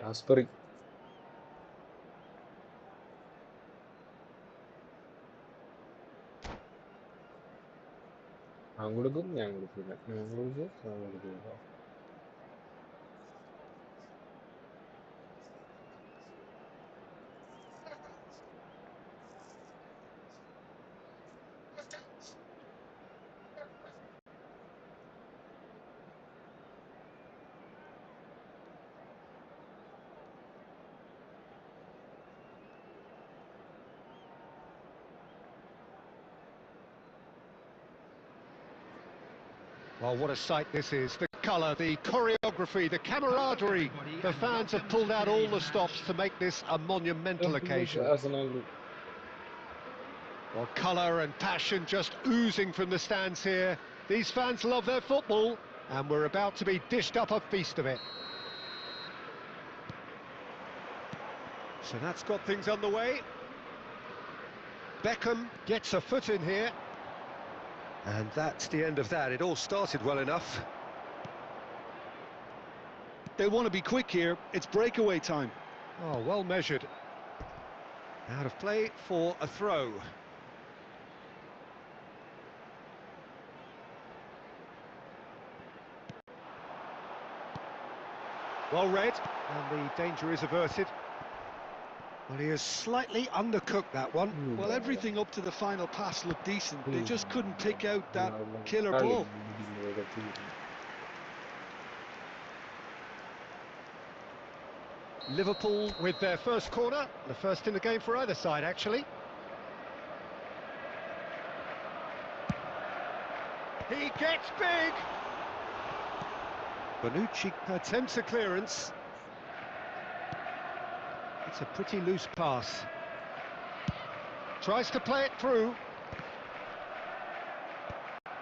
Speaker 1: Asper കൊടുക്കും ഞാൻ കൊടുക്കില്ല ഞാൻ കൊടുക്കും ഞാൻ കൊടുക്കില്ല
Speaker 5: Well, what a sight this is. The colour, the choreography, the camaraderie. The fans have pulled out all the stops to make this a monumental occasion. Well, colour and passion just oozing from the stands here. These fans love their football, and we're about to be dished up a feast of it. So that's got things underway. Beckham gets a foot in here. And that's the end of that. It all started well enough.
Speaker 3: They want to be quick here. It's breakaway time.
Speaker 5: Oh, well measured. Out of play for a throw. Well read, and the danger is averted. Well, he has slightly undercooked that one.
Speaker 3: Well, everything up to the final pass looked decent. They just couldn't pick out that killer ball.
Speaker 5: Liverpool with their first corner, the first in the game for either side, actually. He gets big! Bonucci attempts a clearance. It's a pretty loose pass. Tries to play it through.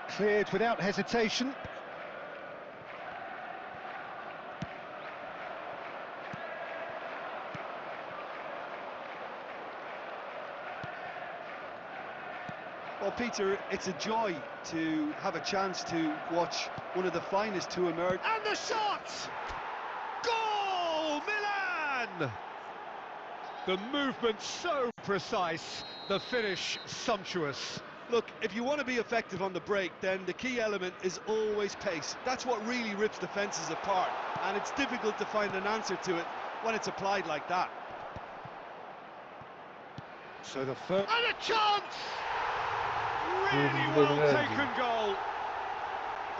Speaker 5: Cleared without hesitation.
Speaker 3: Well, Peter, it's a joy to have a chance to watch one of the finest to emerge.
Speaker 5: And the shot! Goal! Milan! The movement so precise, the finish sumptuous.
Speaker 3: Look, if you want to be effective on the break, then the key element is always pace. That's what really rips defences apart, and it's difficult to find an answer to it when it's applied like that.
Speaker 5: So the first... And a chance! Really well taken goal.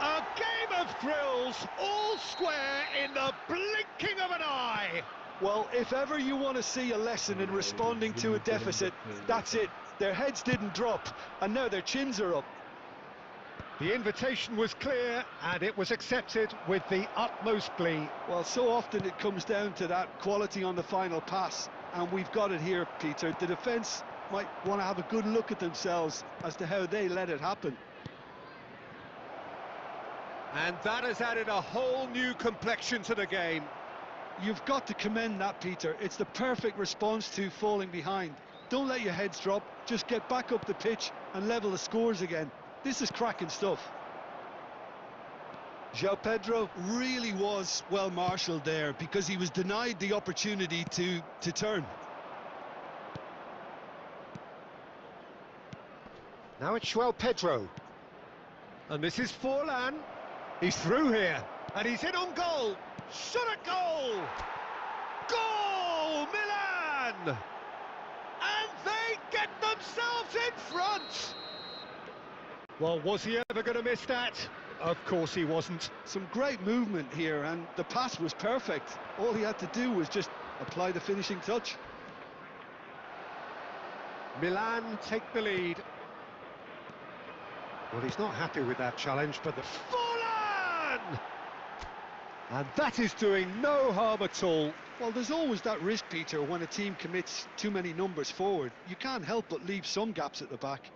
Speaker 5: A game of thrills, all square in the blinking of an eye.
Speaker 3: Well, if ever you want to see a lesson in responding to a deficit, that's it. Their heads didn't drop, and now their chins are up.
Speaker 5: The invitation was clear, and it was accepted with the utmost glee.
Speaker 3: Well, so often it comes down to that quality on the final pass, and we've got it here, Peter. The defence might want to have a good look at themselves as to how they let it happen.
Speaker 5: And that has added a whole new complexion to the game.
Speaker 3: You've got to commend that, Peter. It's the perfect response to falling behind. Don't let your heads drop, just get back up the pitch and level the scores again. This is cracking stuff. João Pedro really was well marshalled there because he was denied the opportunity to turn.
Speaker 5: Now it's João Pedro. And this is Forlan. He's through here, and he's in on goal. Shot at goal! Goal, Milan! And they get themselves in front! Well, was he ever going to miss that? Of course he wasn't.
Speaker 3: Some great movement here, and the pass was perfect. All he had to do was just apply the finishing touch.
Speaker 5: Milan take the lead. Well, he's not happy with that challenge, but the Forlan! And that is doing no harm at all.
Speaker 3: Well, there's always that risk, Peter, when a team commits too many numbers forward. You can't help but leave some gaps at the back.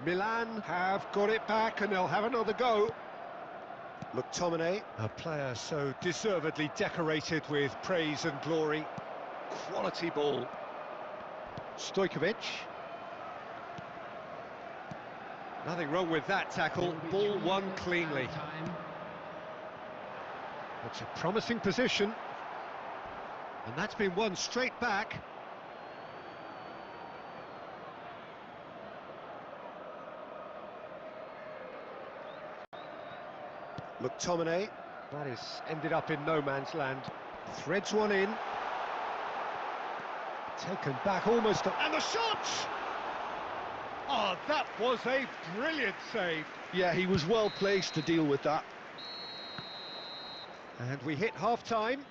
Speaker 5: Milan have got it back, and they'll have another go. Look, McTominay, a player so deservedly decorated with praise and glory. Quality ball. Stojkovic. Nothing wrong with that tackle. Ball won cleanly. It's a promising position. And that's been won straight back. Look, McTominay. That is ended up in no man's land. Threads one in. Taken back almost, and the shot! Oh, that was a brilliant save.
Speaker 3: Yeah, he was well placed to deal with that.
Speaker 5: And we hit half-time.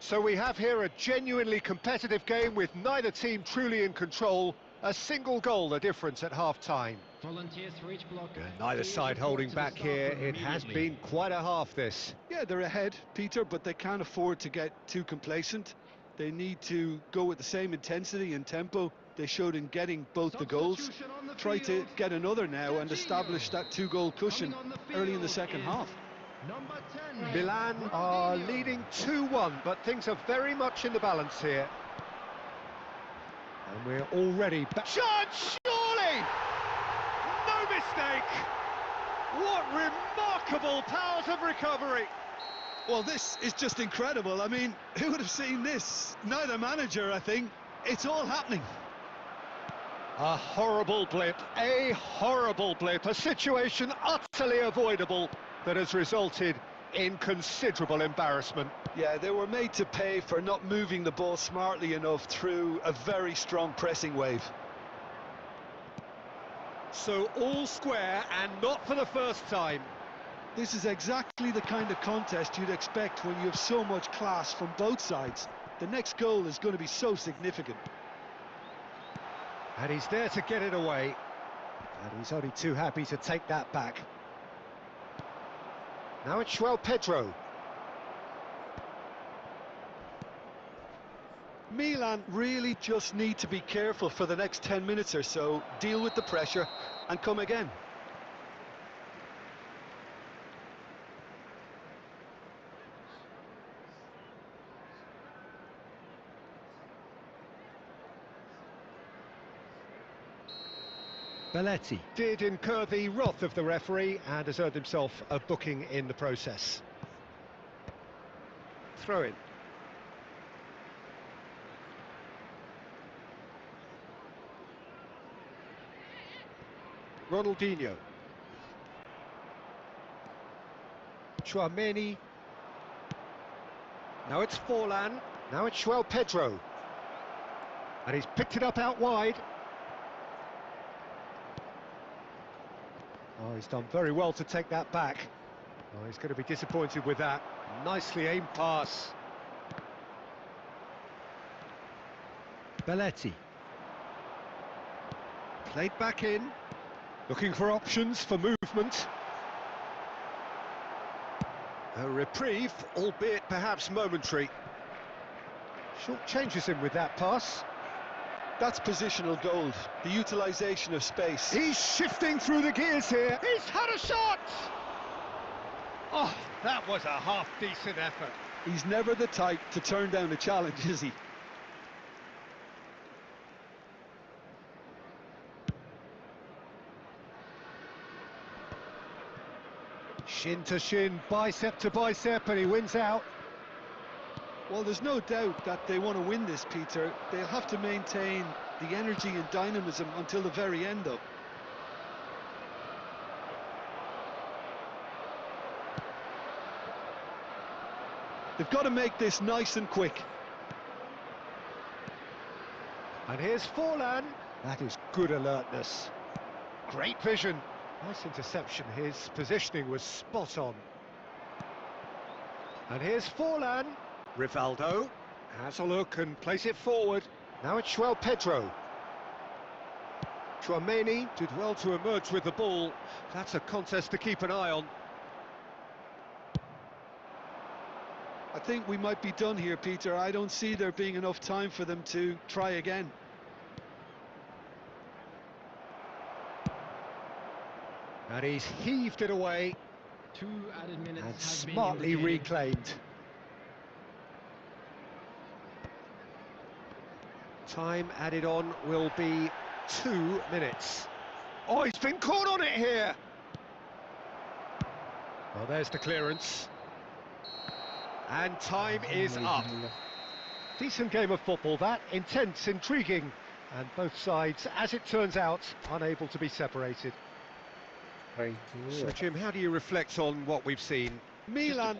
Speaker 5: So we have here a genuinely competitive game with neither team truly in control. A single goal the difference at half-time.
Speaker 4: Volunteers for each block.
Speaker 5: Neither side holding back here. It has been quite a half, this.
Speaker 3: Yeah, they're ahead, Peter, but they can't afford to get too complacent. They need to go with the same intensity and tempo they showed in getting both the goals. Try to get another now and establish that two-goal cushion early in the second half.
Speaker 4: Number 10.
Speaker 5: Milan are leading 2-1, but things are very much in the balance here. And we're already back. Chance, surely! No mistake! What remarkable powers of recovery!
Speaker 3: Well, this is just incredible. I mean, who would have seen this? Neither manager, I think. It's all happening.
Speaker 5: A horrible blip, a situation utterly avoidable that has resulted in considerable embarrassment.
Speaker 3: Yeah, they were made to pay for not moving the ball smartly enough through a very strong pressing wave.
Speaker 5: So all square, and not for the first time.
Speaker 3: This is exactly the kind of contest you'd expect when you have so much class from both sides. The next goal is going to be so significant.
Speaker 5: And he's there to get it away. And he's only too happy to take that back. Now it's João Pedro.
Speaker 3: Milan really just need to be careful for the next 10 minutes or so, deal with the pressure and come again.
Speaker 5: Belletti did incur the wrath of the referee and has earned himself a booking in the process. Throw in. Ronaldinho. Tchouaméni. Now it's Forlan. Now it's João Pedro. And he's picked it up out wide. Oh, he's done very well to take that back. Oh, he's going to be disappointed with that. Nicely aimed pass. Belletti. Played back in. Looking for options for movement. A reprieve, albeit perhaps momentary. Short changes him with that pass.
Speaker 3: That's positional gold, the utilisation of space.
Speaker 5: He's shifting through the gears here. He's had a shot! Oh, that was a half-decent effort.
Speaker 3: He's never the type to turn down a challenge, is he?
Speaker 5: Shin to shin, bicep to bicep, and he wins out.
Speaker 3: Well, there's no doubt that they want to win this, Peter. They'll have to maintain the energy and dynamism until the very end, though. They've got to make this nice and quick.
Speaker 5: And here's Forlan. That is good alertness. Great vision. Nice interception. His positioning was spot on. And here's Forlan. Rivaldo has a look and plays it forward. Now it's João Pedro. Tchouaméni did well to emerge with the ball. That's a contest to keep an eye on.
Speaker 3: I think we might be done here, Peter. I don't see there being enough time for them to try again.
Speaker 5: And he's heaved it away.
Speaker 4: 2 added minutes
Speaker 5: And
Speaker 4: have been
Speaker 5: smartly
Speaker 4: indicated.
Speaker 5: reclaimed. Time added on will be 2 minutes. Oh, he's been caught on it here! Well, there's the clearance. And time is up. Decent game of football, that. Intense, intriguing. And both sides, as it turns out, unable to be separated.
Speaker 1: Right.
Speaker 5: So, Jim, how do you reflect on what we've seen?
Speaker 3: Milan